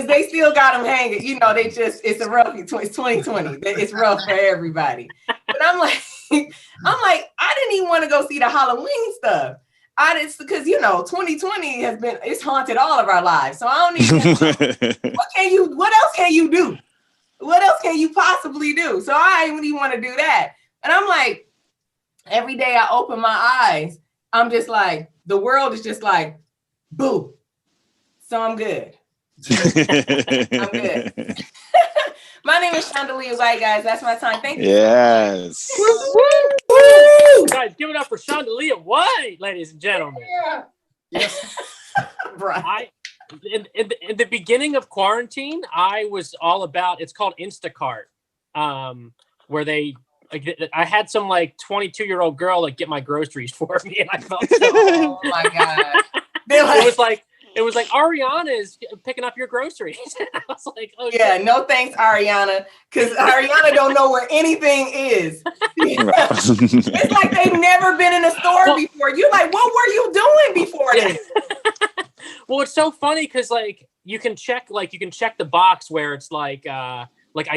they still got them hanging. It's a rough, it's 2020. It's rough for everybody. But I'm like, I didn't even want to go see the Halloween stuff. Because 2020 it's haunted all of our lives. So I don't even what else can you do? What else can you possibly do? So I didn't even want to do that. And I'm like, every day I open my eyes, I'm just like, the world is just like, boo. So I'm good. I'm good. My name is Chandelier White, guys. That's my time. Thank you. Yes. Woo! Guys, give it up for Chandelier White, ladies and gentlemen. Yeah. Yes. Right. In the beginning of quarantine, I was all about, it's called Instacart, where I had some 22-year-old girl get my groceries for me, and I felt so. Oh my God. It was like It was like Ariana is picking up your groceries. I was like, oh Yeah, shit. no thanks, Ariana, because Ariana don't know where anything is. It's like they've never been in a store before. You're like, what were you doing before this? Well, it's so funny because like you can check the box where it's like I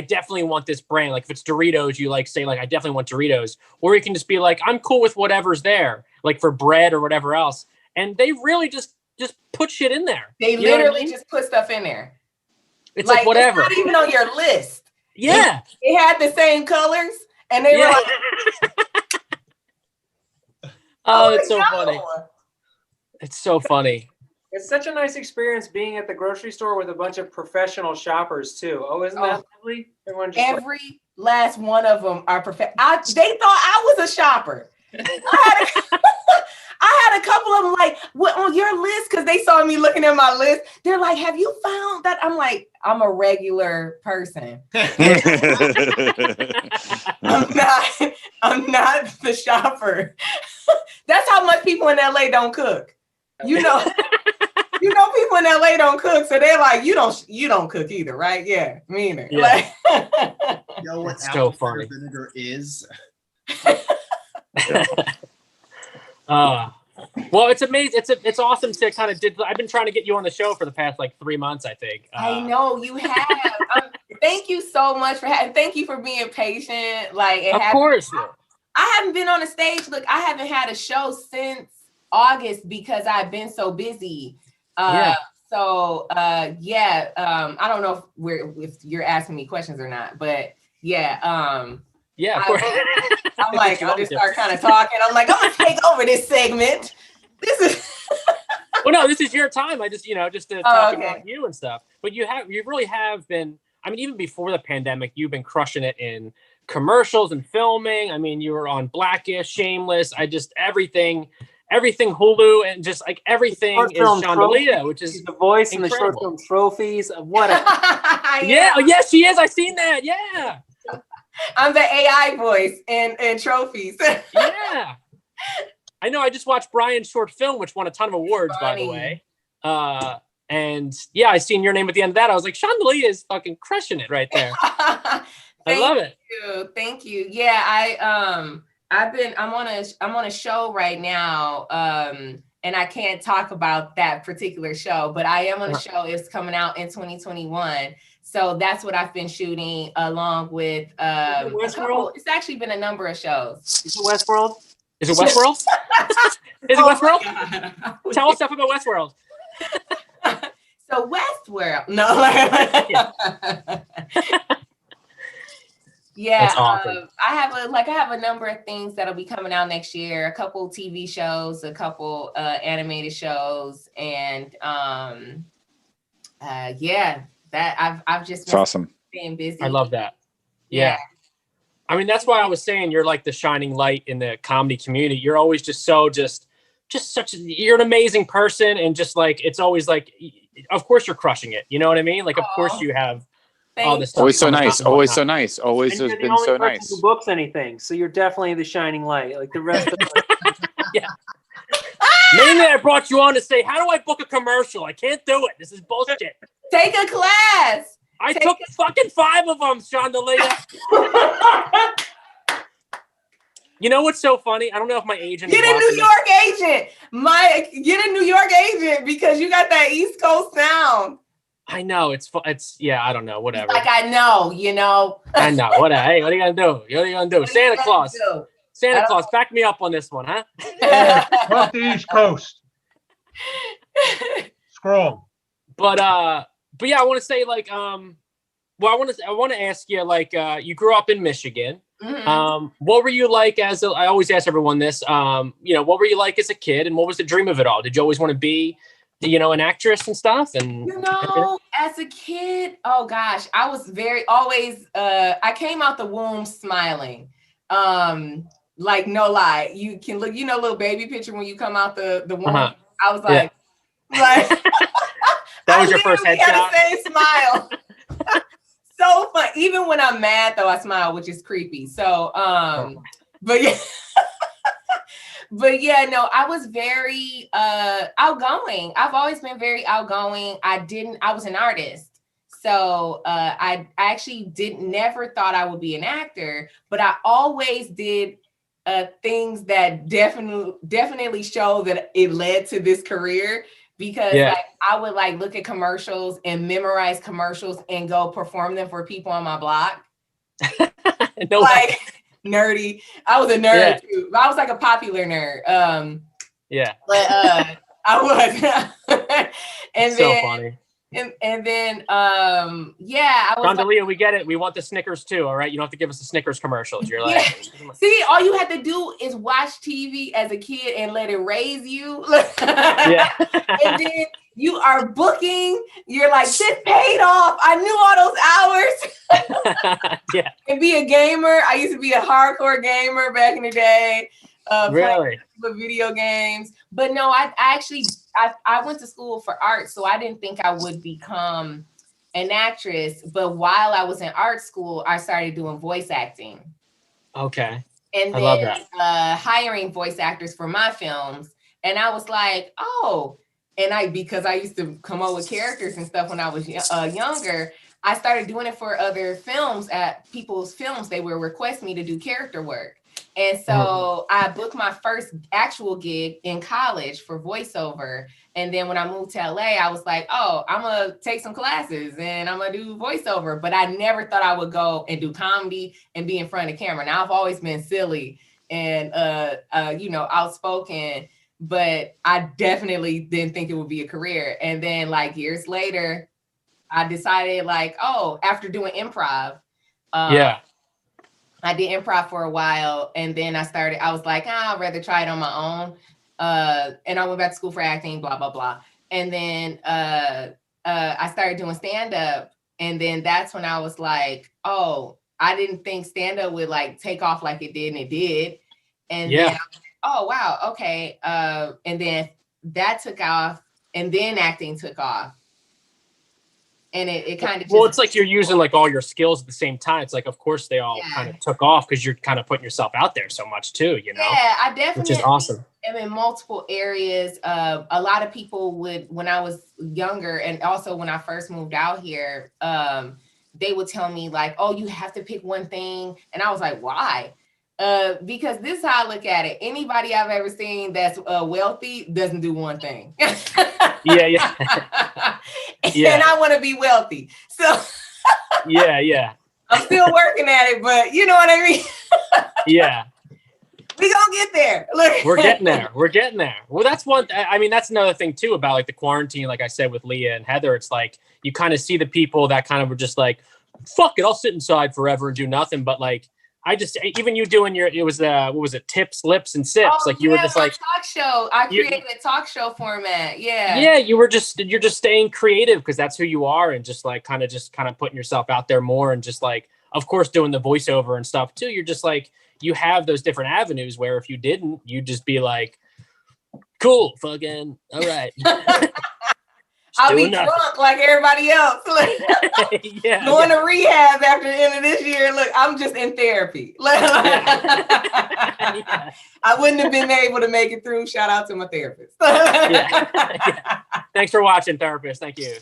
definitely want this brand. Like if it's Doritos, you like say like I definitely want Doritos, or you can just be like I'm cool with whatever's there, like for bread or whatever else. And they really just put shit in there. They literally just put stuff in there. It's like whatever. It's not even on your list. Yeah. It had the same colors, and they were like, oh, it's so funny. It's so funny. It's such a nice experience being at the grocery store with a bunch of professional shoppers too. Oh, isn't that lovely? Everyone just every last one of them are perfect. They thought I was a shopper. I had a couple of them like, what on your list? Because they saw me looking at my list. They're like, have you found that? I'm like, I'm a regular person. I'm not the shopper. That's how much people in LA don't cook. You know people in LA don't cook, so they're like, you don't cook either, right? Yeah, me either. Yeah. Like, You know what It's apple so funny. cider vinegar is? Well, it's amazing. It's awesome to kind of I've been trying to get you on the show for the past like 3 months, I think. I know you have. Thank you so much for thank you for being patient. Like, of course. I haven't been on a stage. Look, I haven't had a show since August because I've been so busy. So I don't know if you're asking me questions or not, but yeah. Yeah, of course. I'm like, I'll just start kind of talking. I'm like, I'm gonna take over this segment. This is well, no, this is your time. I just to talk about you and stuff. But you really have been. I mean, even before the pandemic, you've been crushing it in commercials and filming. I mean, you were on Blackish, Shameless. Everything Hulu, and just like everything is Chandelier, which is the voice in the short film Trophies. What? Yeah, oh, yes, she is. I seen that. Yeah. I'm the AI voice and Trophies. Yeah. I know. I just watched Brian's short film, which won a ton of awards, by the way. And yeah, I seen your name at the end of that. I was like, Chandelier is fucking crushing it right there. I love it. Thank you. Yeah, I'm on a show right now. And I can't talk about that particular show, but I am on a show. It's coming out in 2021. So that's what I've been shooting along with Westworld. It's actually been a number of shows. Is it Westworld? Is it Westworld? Is it Westworld? Tell us stuff about Westworld. So Westworld. No. Yeah, that's awesome. I have a number of things that'll be coming out next year. A couple TV shows, a couple animated shows, and that I've just been awesome. Being busy. I love that. Yeah. I mean, that's why I was saying you're like the shining light in the comedy community. You're always just you're an amazing person, and just like it's always like, of course you're crushing it. You know what I mean? Like, of course you have. All this stuff. Always so nice. Always so nice. Always has been so nice. Who books anything? So you're definitely the shining light, like the rest of us. Yeah. Mainly, I brought you on to say, how do I book a commercial? I can't do it. This is bullshit. Take a class. I took fucking 5 of them, Chandelier. You know what's so funny? I don't know if my agent get a New York agent. Get a New York agent because you got that East Coast sound. I know it's I don't know, whatever. Like I know, you know. I know. Hey, what are you gonna do? What are you gonna do? Santa Claus. Santa Claus, back me up on this one, huh? Fuck the East Coast. Scroll. But yeah, I want to say like I want to ask you like you grew up in Michigan. Mm-hmm. What were you like I always ask everyone this, what were you like as a kid, and what was the dream of it all? Did you always want to be an actress and stuff? And as a kid, oh gosh, I was I came out the womb smiling. Like no lie, you can look, little baby picture when you come out the womb. I was like, that was your first headshot. The same smile. So fun. Even when I'm mad though, I smile, which is creepy. So, but yeah. But yeah, no, I was very outgoing. I've always been very outgoing. I was an artist. So I actually never thought I would be an actor, but I always did things that definitely show that it led to this career, because like I would like look at commercials and memorize commercials and go perform them for people on my block. No like nerdy. I was a nerd too. I was like a popular nerd. But I was. And so then funny. And then I was Don DeLeo, we get it. We want the Snickers too. All right, you don't have to give us the Snickers commercials. You're like, see, all you had to do is watch TV as a kid and let it raise you. And then you are booking. You're like, this paid off. I knew all those hours. And be a gamer. I used to be a hardcore gamer back in the day. Really? With video games. But no, I went to school for art, so I didn't think I would become an actress. But while I was in art school, I started doing voice acting. Okay. And then love that. Hiring voice actors for my films. And I was like, oh, and because I used to come up with characters and stuff when I was younger, I started doing it for other films. At people's films, they would request me to do character work. And so I booked my first actual gig in college for voiceover. And then when I moved to LA, I was like, oh, I'm going to take some classes and I'm going to do voiceover. But I never thought I would go and do comedy and be in front of camera. Now I've always been silly and, outspoken, but I definitely didn't think it would be a career. And then like years later, I decided like, oh, after doing improv, I did improv for a while, and then I was like, I'd rather try it on my own. And I went back to school for acting, blah, blah, blah. And then I started doing stand-up. And then that's when I was like, oh, I didn't think stand-up would like take off like it did, and it did. And then I was like, oh, wow, okay. And then that took off, and then acting took off. And it kind of it's like you're using like all your skills at the same time. It's like, of course, they all kind of took off because you're kind of putting yourself out there so much too, you know? Yeah, I definitely, which is awesome. am in multiple areas. A lot of people when I was younger, and also when I first moved out here, they would tell me like, oh, you have to pick one thing. And I was like, why? Because this is how I look at it. Anybody I've ever seen that's wealthy doesn't do one thing. Yeah. And I want to be wealthy. So yeah. I'm still working at it, but you know what I mean? Yeah. We gonna get there. Look. We're getting there. Well, that's that's another thing too about like the quarantine, like I said with Leah and Heather, it's like you kind of see the people that kind of were just like, fuck it, I'll sit inside forever and do nothing. But like, even you doing what was it? Tips, lips, and sips. Oh, like you were just like talk show. I created a talk show format. Yeah. Yeah, you're just staying creative because that's who you are, and just kind of putting yourself out there more, and just like, of course, doing the voiceover and stuff too. You're just like, you have those different avenues where if you didn't, you'd just be like, cool, fucking all right. I'll be drunk like everybody else. Going to rehab after the end of this year. Look, I'm just in therapy. I wouldn't have been able to make it through. Shout out to my therapist. Thanks for watching, therapist. Thank you.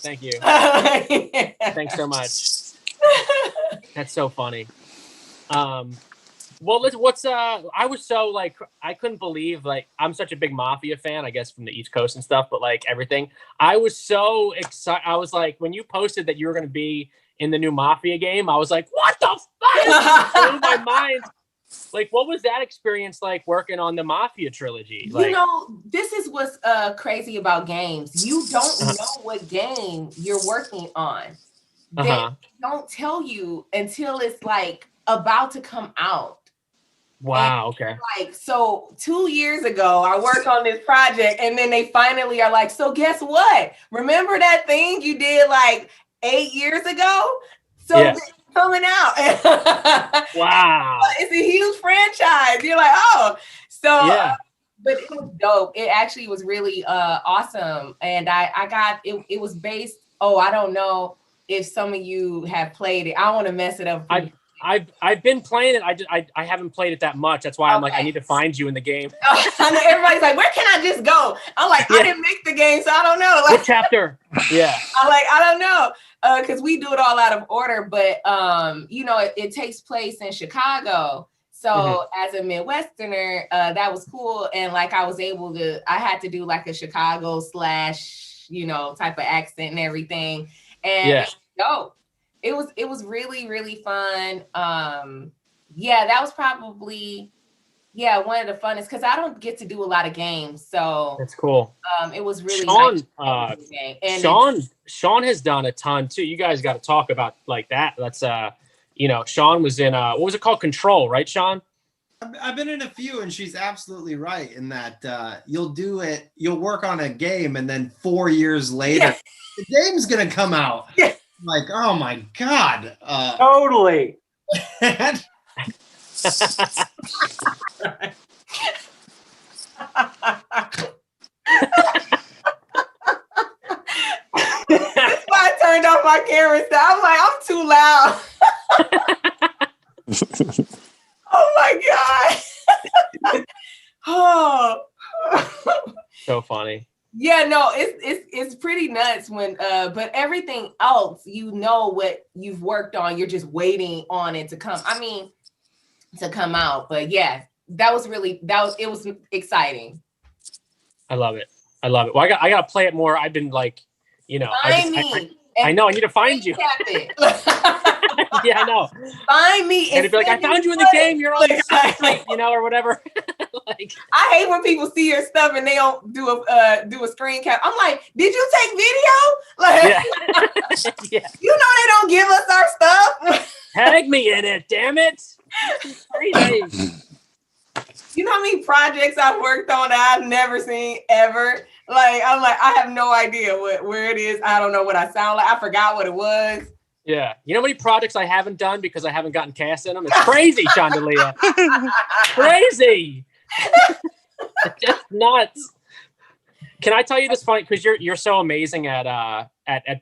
Thanks so much. That's so funny. Well, I was so like, I couldn't believe, like, I'm such a big Mafia fan, I guess, from the East Coast and stuff, but like everything. I was so excited. I was like, when you posted that you were going to be in the new Mafia game, I was like, what the fuck? It blew my mind. Like, what was that experience like working on the Mafia trilogy? Like, this is what's crazy about games. You don't know what game you're working on. They don't tell you until it's like about to come out. Wow. Okay. Like, so 2 years ago, I worked on this project, and then they finally are like, so guess what? Remember that thing you did like 8 years ago? So it's coming out. Wow. It's a huge franchise. You're like, oh, so but it was dope. It actually was really awesome. And I got it was based, I don't know if some of you have played it. I don't want to mess it up. I've been playing it. I haven't played it that much. That's why I'm like, I need to find you in the game. I know everybody's like, where can I just go? I'm like, I didn't make the game, so I don't know. Like, what chapter? Yeah. I'm like, I don't know. Because we do it all out of order, but it takes place in Chicago. So as a Midwesterner, that was cool. And like I had to do like a Chicago / type of accent and everything. And it was dope. It was really, really fun. That was probably one of the funnest because I don't get to do a lot of games. So that's cool. It was really nice. Sean has done a ton too. You guys got to talk about like that. That's Sean was in what was it called? Control, right, Sean? I've been in a few, and she's absolutely right in that you'll work on a game, and then 4 years later, the game's gonna come out. Yeah. Like, oh my God. Totally. That's why I turned off my camera. So I'm like, I'm too loud. Oh my God. Oh. So funny. Yeah, no, it's pretty nuts when but everything else, what you've worked on, you're just waiting on it to come. I mean, to come out. But yeah, it was exciting. I love it. Well, I gotta play it more. I've been like, I know I need to find you. Yeah, I know. Find me and it'd be like, I found you in the game. You're on the street, or whatever. Like, I hate when people see your stuff and they don't do a screen cap. I'm like, did you take video? Like, you know they don't give us our stuff. Tag me in it, damn it. Crazy. You know how many projects I've worked on that I've never seen ever? Like, I'm like, I have no idea where it is. I don't know what I sound like. I forgot what it was. Yeah. You know how many projects I haven't done because I haven't gotten cast in them? It's crazy, Chandelier. Crazy. Just nuts. Can I tell you this funny? Because you're so amazing at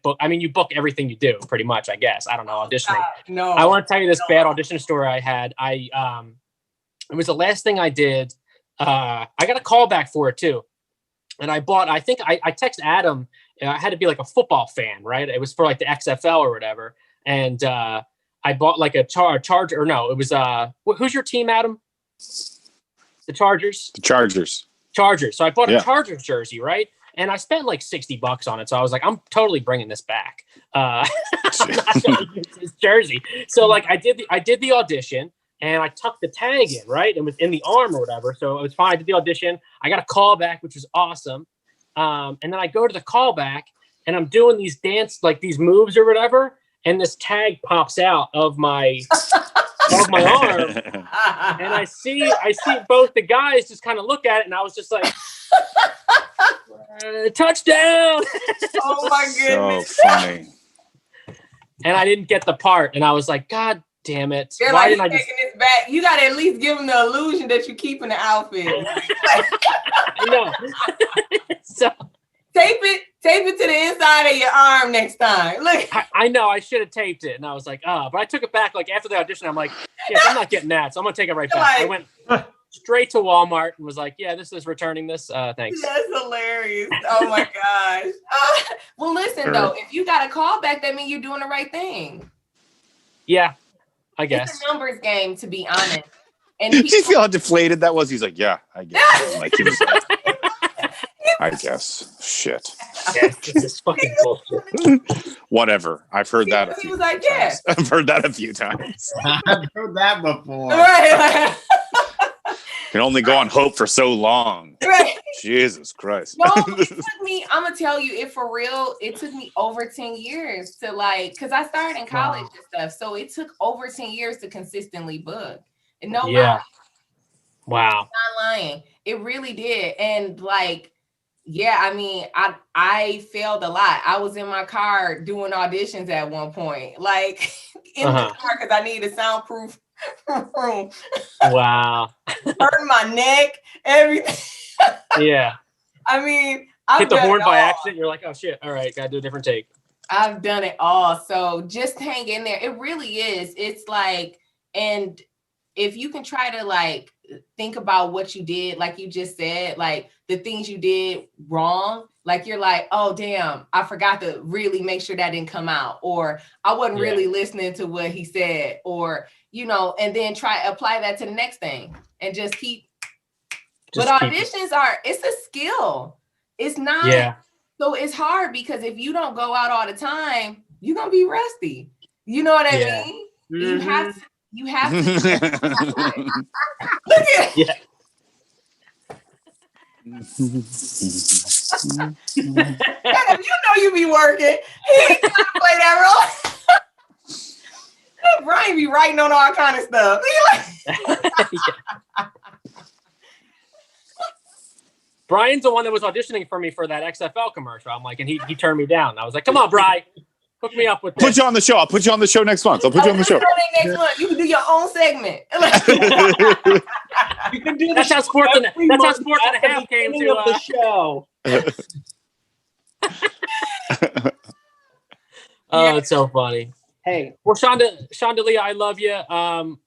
book. I mean, you book everything you do pretty much, I guess. I don't know, auditioning. No. I want to tell you this bad audition story I had. It was the last thing I did. I got a call back for it too. And I text Adam. I had to be like a football fan, right? It was for like the XFL or whatever. And I bought like a Charger. Or no, it was who's your team, Adam? The Chargers. The Chargers. So I bought a Chargers jersey, right? And I spent like $60 on it. So I was like, I'm totally bringing this back. I'm not gonna use this jersey. So like I did the audition. And I tucked the tag in, right? It was in the arm or whatever. So it was fine. I did the audition. I got a call back, which was awesome. And then I go to the callback and I'm doing these these moves or whatever. And this tag pops out of my arm. And I see both the guys just kind of look at it. And I was just like, touchdown. Oh my goodness. So funny. And I didn't get the part. And I was like, God damn it. They're Why like, didn't I taking this back. You got to at least give them the illusion that you're keeping the outfit. I know. So tape it to the inside of your arm next time. Look. I know I should have taped it. And I was like, but I took it back like after the audition. I'm like, yes, I'm not getting that. So I'm going to take it right back. I went straight to Walmart and was like, yeah, this is returning this. Thanks. That's hilarious. Oh my gosh. Well, listen though, if you got a call back, that means you're doing the right thing. Yeah. I guess it's a numbers game, to be honest. And did you feel how deflated that was? He's like, yeah, I guess. Like he was like, I guess. Shit. Yeah, this is fucking bullshit. Whatever. I've heard that. He was like, yeah. I've heard that a few times. I've heard that before. Right. Can only go on hope for so long. Right. Jesus Christ. No, it took me, I'm gonna tell you, it took me over 10 years to because I started in college and stuff. So it took over 10 years to consistently book. And no lie. Wow. I'm not lying. It really did. And I mean, I failed a lot. I was in my car doing auditions at one point, in the car because I needed a soundproof room. Wow. Hurting my neck, everything. Yeah. I mean, hit the horn by accident. You're like, oh shit. All right, gotta do a different take. I've done it all. So just hang in there. It really is. It's like And if you can try to like think about what you did, like you just said, like the things you did wrong, like you're like, oh damn, I forgot to really make sure that didn't come out, or I wasn't really listening to what he said, or you know, and then apply that to the next thing and just keep. But auditions it's a skill. It's not. So it's hard because if you don't go out all the time, you're gonna be rusty. You know what I mean? Mm-hmm. You have to. Look at it. Adam, you know you be working. He ain't trying to play that role. Brian be writing on all kind of stuff. Brian's the one that was auditioning for me for that XFL commercial. I'm like, and he turned me down. I was like, come on, Brian. Hook me up with this. Put you on the show. I'll put you on the show next month. I'll put you on the show. Next month, you can do your own segment. You can do that's how sports and a half came to the show. Oh, it's so funny. Hey, well, Shondalia, I love you.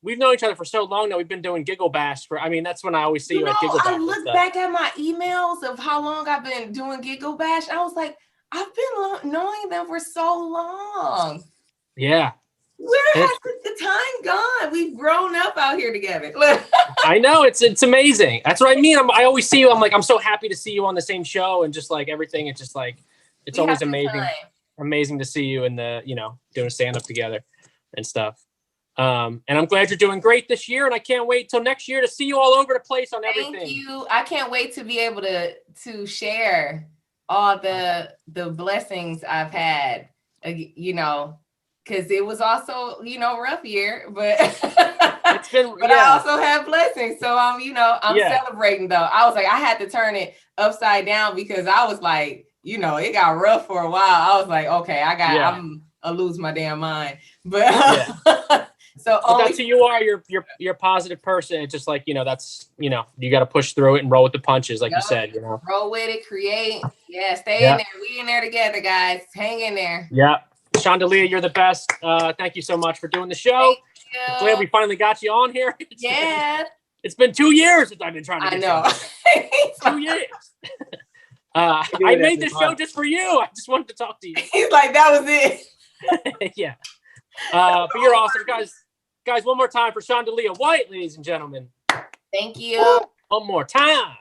We've known each other for so long now. We've been doing Giggle Bash that's when I always see you at Giggle Bash. I look back at my emails of how long I've been doing Giggle Bash. I was like, I've been knowing them for so long. Yeah. Where has the time gone? We've grown up out here together. I know, it's amazing. That's what I mean. I always see you. I'm like, I'm so happy to see you on the same show and just like everything. It's just like, it's always amazing. Amazing to see you in the, doing stand up together and stuff. And I'm glad you're doing great this year. And I can't wait till next year to see you all over the place on everything. Thank you. I can't wait to be able to share all the blessings I've had, because it was also, rough year, but it's been, I also have blessings. So I'm celebrating though. I was like, I had to turn it upside down because I was like, it got rough for a while. I was like, okay, I'm gonna lose my damn mind. But so that's who you are. You're a positive person. It's just like, that's, you got to push through it and roll with the punches, like you said, Roll with it, create. Yeah, stay in there. We in there together, guys. Hang in there. Yeah. Shondalia, you're the best. Thank you so much for doing the show. I'm glad we finally got you on here. It's been 2 years since I've been trying to get you. 2 years. I made this show just for you. I just wanted to talk to you. He's like, that was it. Yeah. But you're awesome, guys. Guys, one more time for Shondalia White, ladies and gentlemen. Thank you. One more time.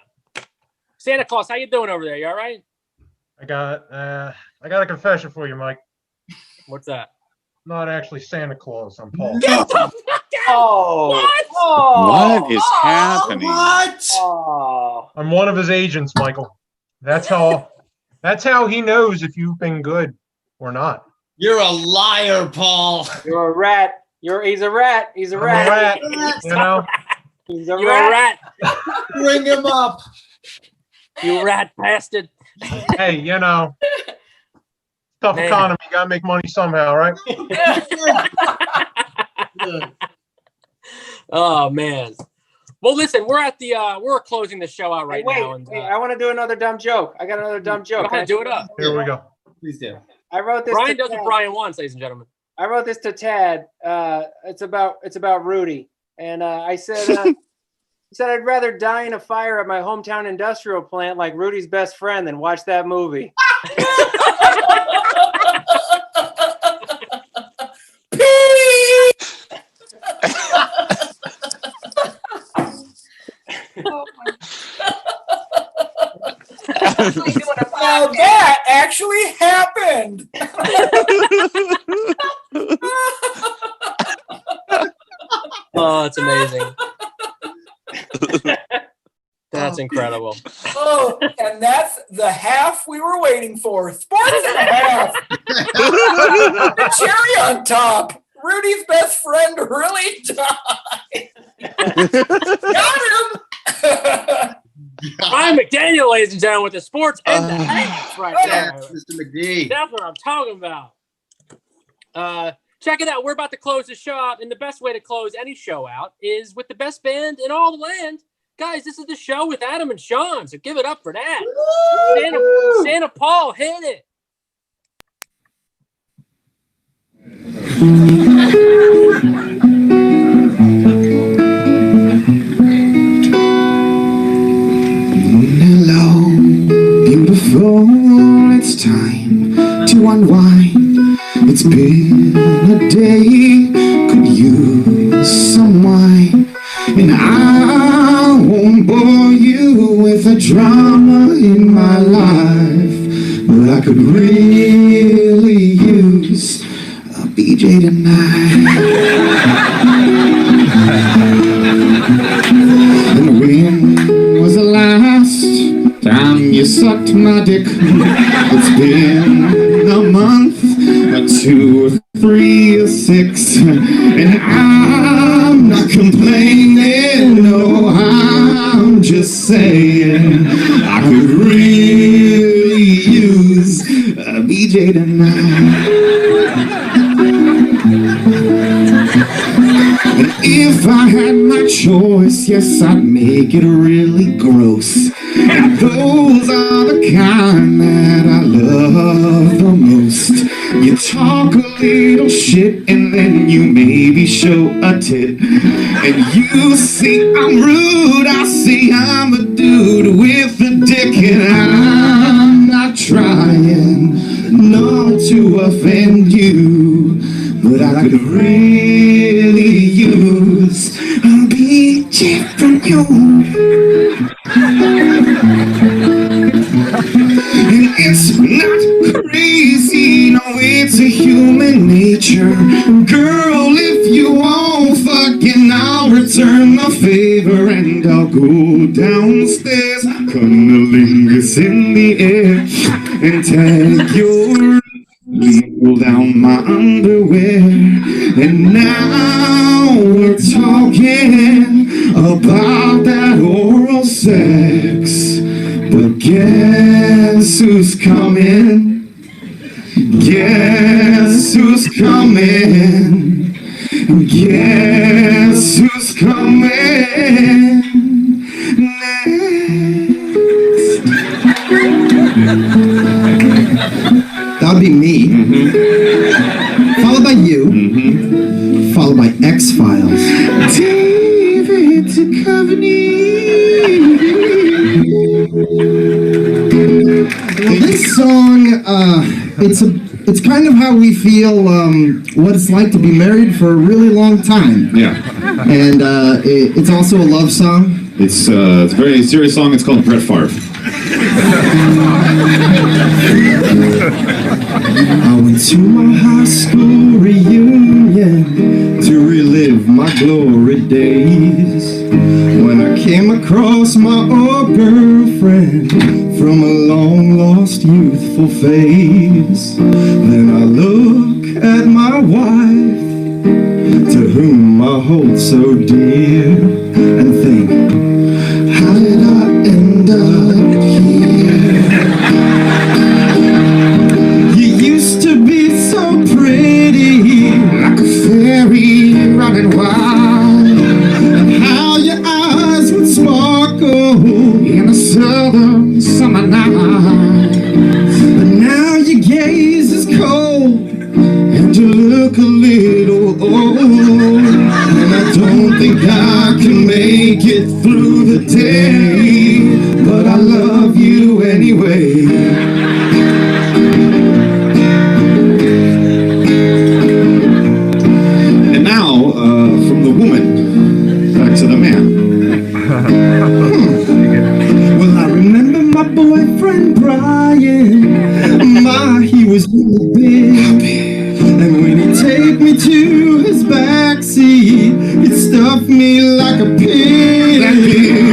Santa Claus, how you doing over there? You all right? I got a confession for you, Mike. What's that? I'm not actually Santa Claus. I'm Paul. Oh, what? Oh, what is happening? What? Oh. I'm one of his agents, Michael. That's how he knows if you've been good or not. You're a liar, Paul. You're a rat. He's a rat. He's a rat. He's a rat. Bring him up. You rat bastard. Hey, tough economy. You gotta make money somehow, right? Oh man. Well, listen, we're closing the show out right now. And, wait, I want to do another dumb joke. I got another dumb joke. Go ahead, do it up. Here we go. Please do. I wrote this. Brian does what Brian wants, ladies and gentlemen. I wrote this to Tad. It's about Rudy, and I said, I'd rather die in a fire at my hometown industrial plant like Rudy's best friend than watch that movie. Now that actually happened. Oh, it's amazing. That's incredible. Oh, and that's the half we were waiting for. Sports and a half. The cherry on top. Rudy's best friend really died. Got him. Brian McDaniel, ladies and gentlemen, with the sports and the half right there. Mr. McGee. That's what I'm talking about. Check it out. We're about to close the show out, and the best way to close any show out is with the best band in all the land. Guys, this is the show with Adam and Sean, so give it up for that. Santa Paul, hit it. Oh, it's time to unwind. It's been a day, could use some wine. And I won't bore you with the drama in my life, but I could really use a BJ tonight. And when was the last time you sucked my dick? It's been a month, or 2 or 3 or 6, and I'm not complaining, no, I'm just saying I could really use a BJ tonight. And if I had my choice, yes, I'd make it really gross. And those are the kind that I love the most. You talk a little shit and then you maybe show a tit. And you see I'm rude, I see I'm a dude with a dick. And I'm not trying not to offend you, but I could really use a BJ from you. And it's not crazy, no, it's a human nature. Girl, if you won't fucking, I'll return the favor and I'll go downstairs, cunnilingus in the air, and take your pull down my underwear. And now we're talking about that oral sex. But guess who's coming? Guess who's coming? Guess who's coming next? That'd be me. Followed by you. Followed by X-Files. David Duchovny. Well, this song, it's kind of how we feel what it's like to be married for a really long time. Yeah. And it's also a love song. It's a very serious song. It's called Brett Favre. I went to my high school reunion to relive my glory days, when I came across my old girlfriend from a long lost youthful phase. Then I look at my wife, to whom I hold so dear, and think, how did I end up here? You used to be so pretty, like a fairy running wild, and how your eyes would sparkle in a southern summer night. But now your gaze is cold, and you look a little old, and I don't think I can make it through the day, but I love you anyway. And now, from the woman, back to the man. Well, I remember my boyfriend Brian, he was really big, and when he'd take me to his backseat, he'd stuff me like a pig.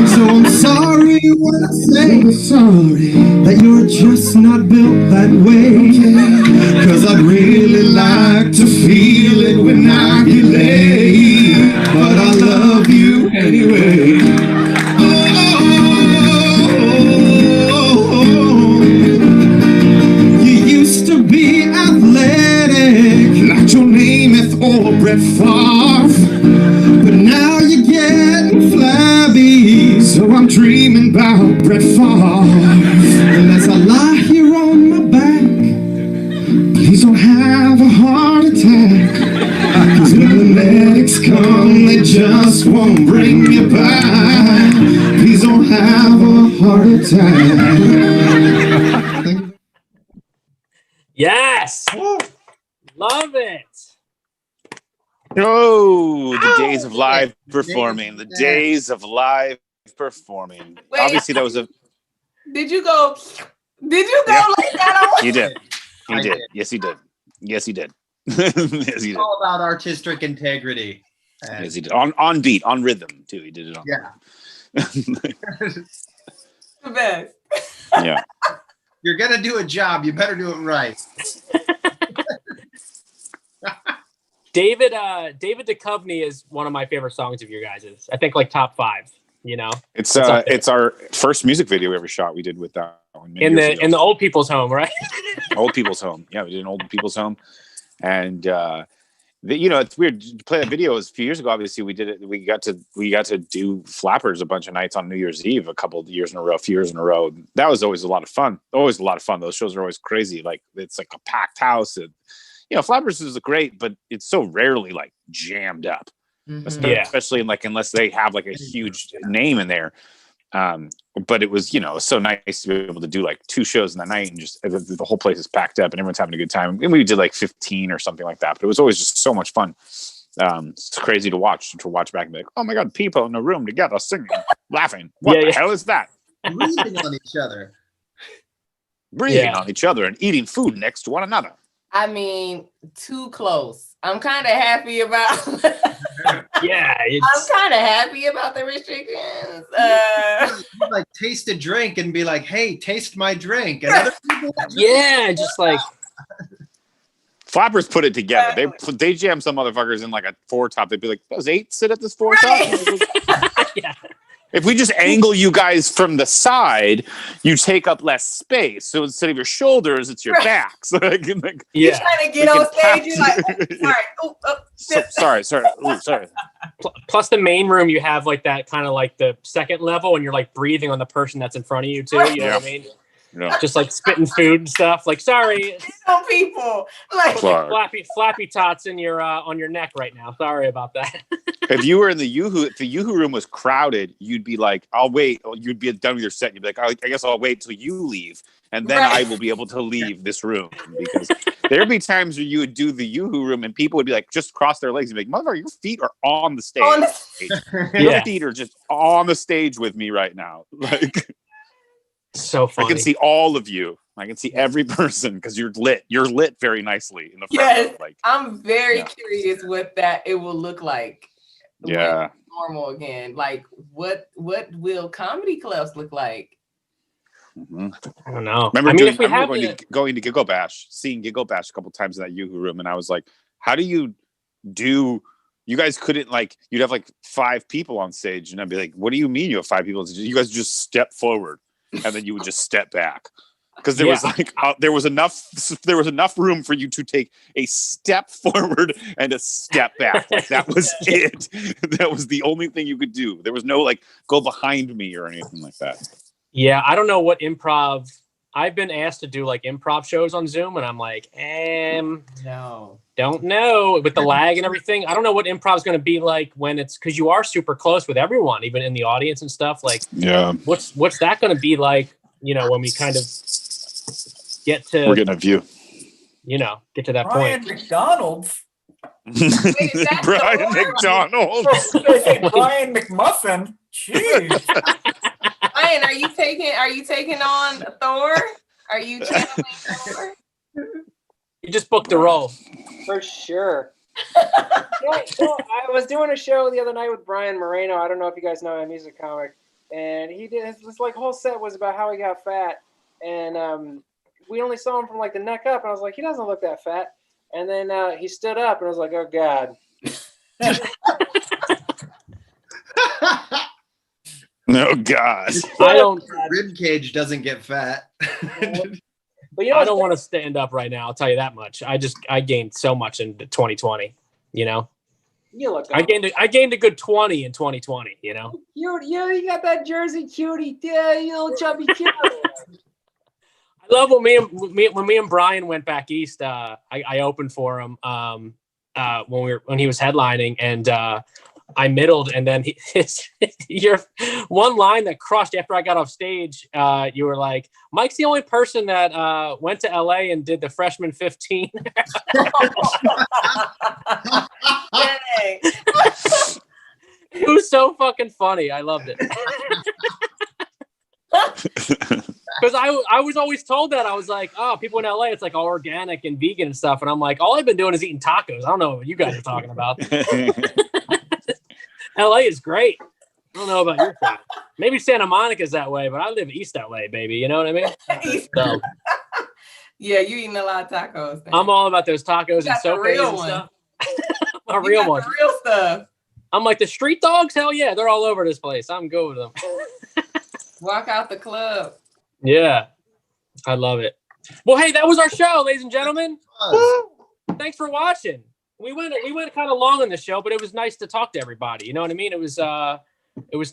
So I'm sorry when I say sorry that you're just not built that way, 'cause I'd really like to feel it when I get laid, but I love you anyway. Brett Favre, but now you're getting flabby, so I'm dreaming about Brett Favre. And as I lie here on my back, please don't have a heart attack, 'cause when the medics come, they just won't bring you back. Please don't have a heart attack. Yes. Love it. Oh, the days of live performing. The days of live performing. Wait, Obviously, that was a. Did you go? Did you go like that? He did. He I did. did. Yes, he did. Yes, he did. Yes, he did. All about artistic integrity. Yes, he did. On beat, on rhythm too. He did it on. Yeah. The best. Yeah. You're gonna do a job. You better do it right. David Duchovny is one of my favorite songs of your guys's. I think like top 5. You know, It's our first music video we ever shot. We did with that one in the old people's home, right? Old people's home. Yeah, we did an old people's home, and it's weird to play that video. It was a few years ago. Obviously, we did it. We got to do Flappers a bunch of nights on New Year's Eve, a few years in a row. That was always a lot of fun. Always a lot of fun. Those shows are always crazy. Like it's like a packed house. And, Flappers is great, but it's so rarely like jammed up. Mm-hmm. Especially unless they have like a huge name in there. But it was, so nice to be able to do like 2 shows in the night and just the whole place is packed up and everyone's having a good time. And we did like 15 or something like that, but it was always just so much fun. It's crazy to watch back and be like, oh my God, people in a room together singing, laughing. What the hell is that? Breathing on each other. Breathing on each other and eating food next to one another. I mean, too close. I'm kind of happy about. I'm kind of happy about the restrictions. Like taste a drink and be like, "Hey, taste my drink," and other people. Just like Flappers put it together. They jam some motherfuckers in like a 4-top. They'd be like, "Does 8 sit at this 4-top?" Yeah. If we just angle you guys from the side, you take up less space. So instead of your shoulders, it's your backs. You're trying to get on stage. You're like, sorry. Sorry. Plus the main room, you have like that kind of like the second level, and you're like breathing on the person that's in front of you too. You know what I mean? Yeah. Just like spitting food and stuff. Like, sorry, people like flappy tots in your on your neck right now. Sorry about that. If you were in the Yoo-Hoo, if the Yoo-Hoo room was crowded, you'd be like, I'll wait. You'd be done with your set. You'd be like, I guess I'll wait till you leave. And then I will be able to leave this room. Because there'd be times where you would do the Yoo-Hoo room and people would be like, just cross their legs and be like, motherfucker, your feet are on the stage. Your feet are just on the stage with me right now. Like, so funny. I can see all of you. I can see every person because you're lit. You're lit very nicely in the front. Yes, like, I'm very curious what it will look like. Yeah. Normal again. Like what will comedy clubs look like? Mm-hmm. I don't know. Going to Giggle Bash, seeing Giggle Bash a couple times in that Yoo-Hoo room, and I was like, how do you do? You guys couldn't you'd have like 5 people on stage, and I'd be like, what do you mean you have 5 people on stage? You guys just step forward, and then you would just step back. Because there was enough room for you to take a step forward and a step back. Like that was it. That was the only thing you could do. There was no go behind me or anything like that. Yeah, I don't know what improv. I've been asked to do improv shows on Zoom, and I'm like, no, don't know with the lag and everything. I don't know what improv is going to be like when it's because you are super close with everyone, even in the audience and stuff. What's that going to be like? When we kind of we're getting a view. Get to that Brian point. McDonald's. Brian McDonald's. Brian McMuffin. Jeez. Brian, are you taking on Thor? Are you channeling Thor? You just booked the role. For sure. So I was doing a show the other night with Brian Moreno. I don't know if you guys know him. He's a comic. And he did this whole set was about how he got fat. And we only saw him from the neck up. And I was like, he doesn't look that fat. And then he stood up and I was like, oh God. No God. I don't. Rib cage doesn't get fat. But I don't want to stand up right now. I'll tell you that much. I gained so much in 2020. You look. I gained a good 20 in 2020. You got that Jersey cutie. Yeah, you little chubby cute. I love when me and Brian went back east. I opened for him when he was headlining, and I middled, and then your one line that crushed after I got off stage, you were like, Mike's the only person that went to LA and did the freshman 15. It was so fucking funny. I loved it. Because I was always told that. I was like, oh, people in LA, it's like all organic and vegan and stuff. And I'm like, all I've been doing is eating tacos. I don't know what you guys are talking about. LA is great. I don't know about your side. Maybe Santa Monica's that way, but I live East LA, baby. You know what I mean? So, yeah, you eating a lot of tacos. I'm all about those tacos and sopas and stuff. A real one. The real stuff. I'm like, the street dogs? Hell yeah, they're all over this place. I'm good with them. Walk out the club. Yeah, I love it. Well, hey, that was our show, ladies and gentlemen. Thanks for watching. We went kind of long on the show, but it was nice to talk to everybody. You know what I mean? It was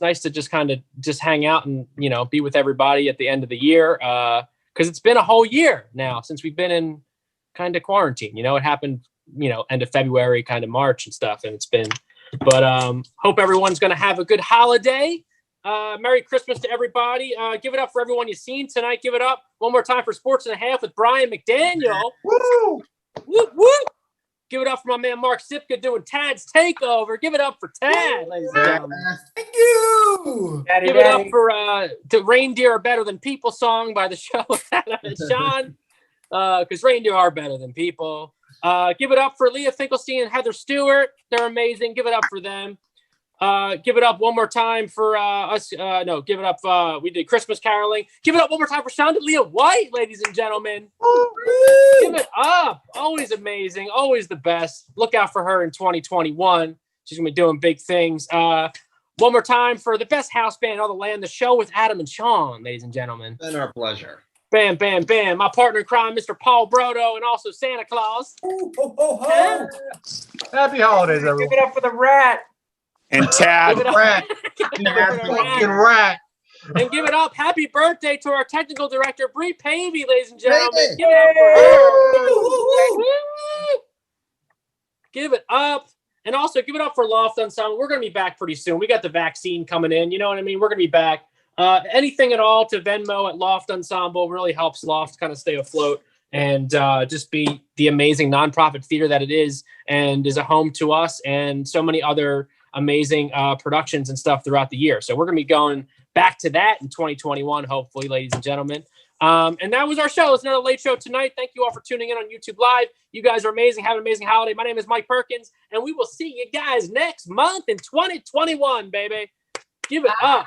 nice to just kind of just hang out and, you know, be with everybody at the end of the year. Because it's been a whole year now since we've been in kind of quarantine. You know, it happened, you know, end of February, kind of March and stuff. And it's been, but hope everyone's going to have a good holiday. Merry Christmas to everybody. Give it up for everyone you've seen tonight. Give it up one more time for Sports and a Half with Brian McDaniel. Woo! Woo, woo! Give it up for my man Mark Sipka doing Tad's Takeover. Give it up for Tad, ladies and gentlemen. Thank you. Give it up for the Reindeer Are Better Than People song by the show with Sean, because reindeer are better than people. Give it up for Leah Finkelstein and Heather Stewart. They're amazing. Give it up for them. Give it up one more time for us. No, give it up. We did Christmas caroling. Give it up one more time for Shonda White, ladies and gentlemen. Give it up. Always amazing. Always the best. Look out for her in 2021. She's going to be doing big things. One more time for the best house band in all the land, the show with Adam and Sean, ladies and gentlemen. It's been our pleasure. Bam, bam, bam. My partner in crime, Mr. Paul Brodo, and also Santa Claus. Happy holidays, everyone. Give it up for the rat. And Tad. Rat. Fucking rat. And give it up. Happy birthday to our technical director, Bree Pavey, ladies and gentlemen. Give it up for her. Give it up. And also give it up for Loft Ensemble. We're going to be back pretty soon. We got the vaccine coming in. You know what I mean? We're going to be back. Anything at all to Venmo at Loft Ensemble really helps Loft kind of stay afloat and just be the amazing nonprofit theater that it is and is a home to us and so many other amazing productions and stuff throughout the year. So we're going to be going back to that in 2021, hopefully, ladies and gentlemen. And that was our show. It's another late show tonight. Thank you all for tuning in on YouTube Live. You guys are amazing. Have an amazing holiday. My name is Mike Perkins, and we will see you guys next month in 2021, baby. Give it up.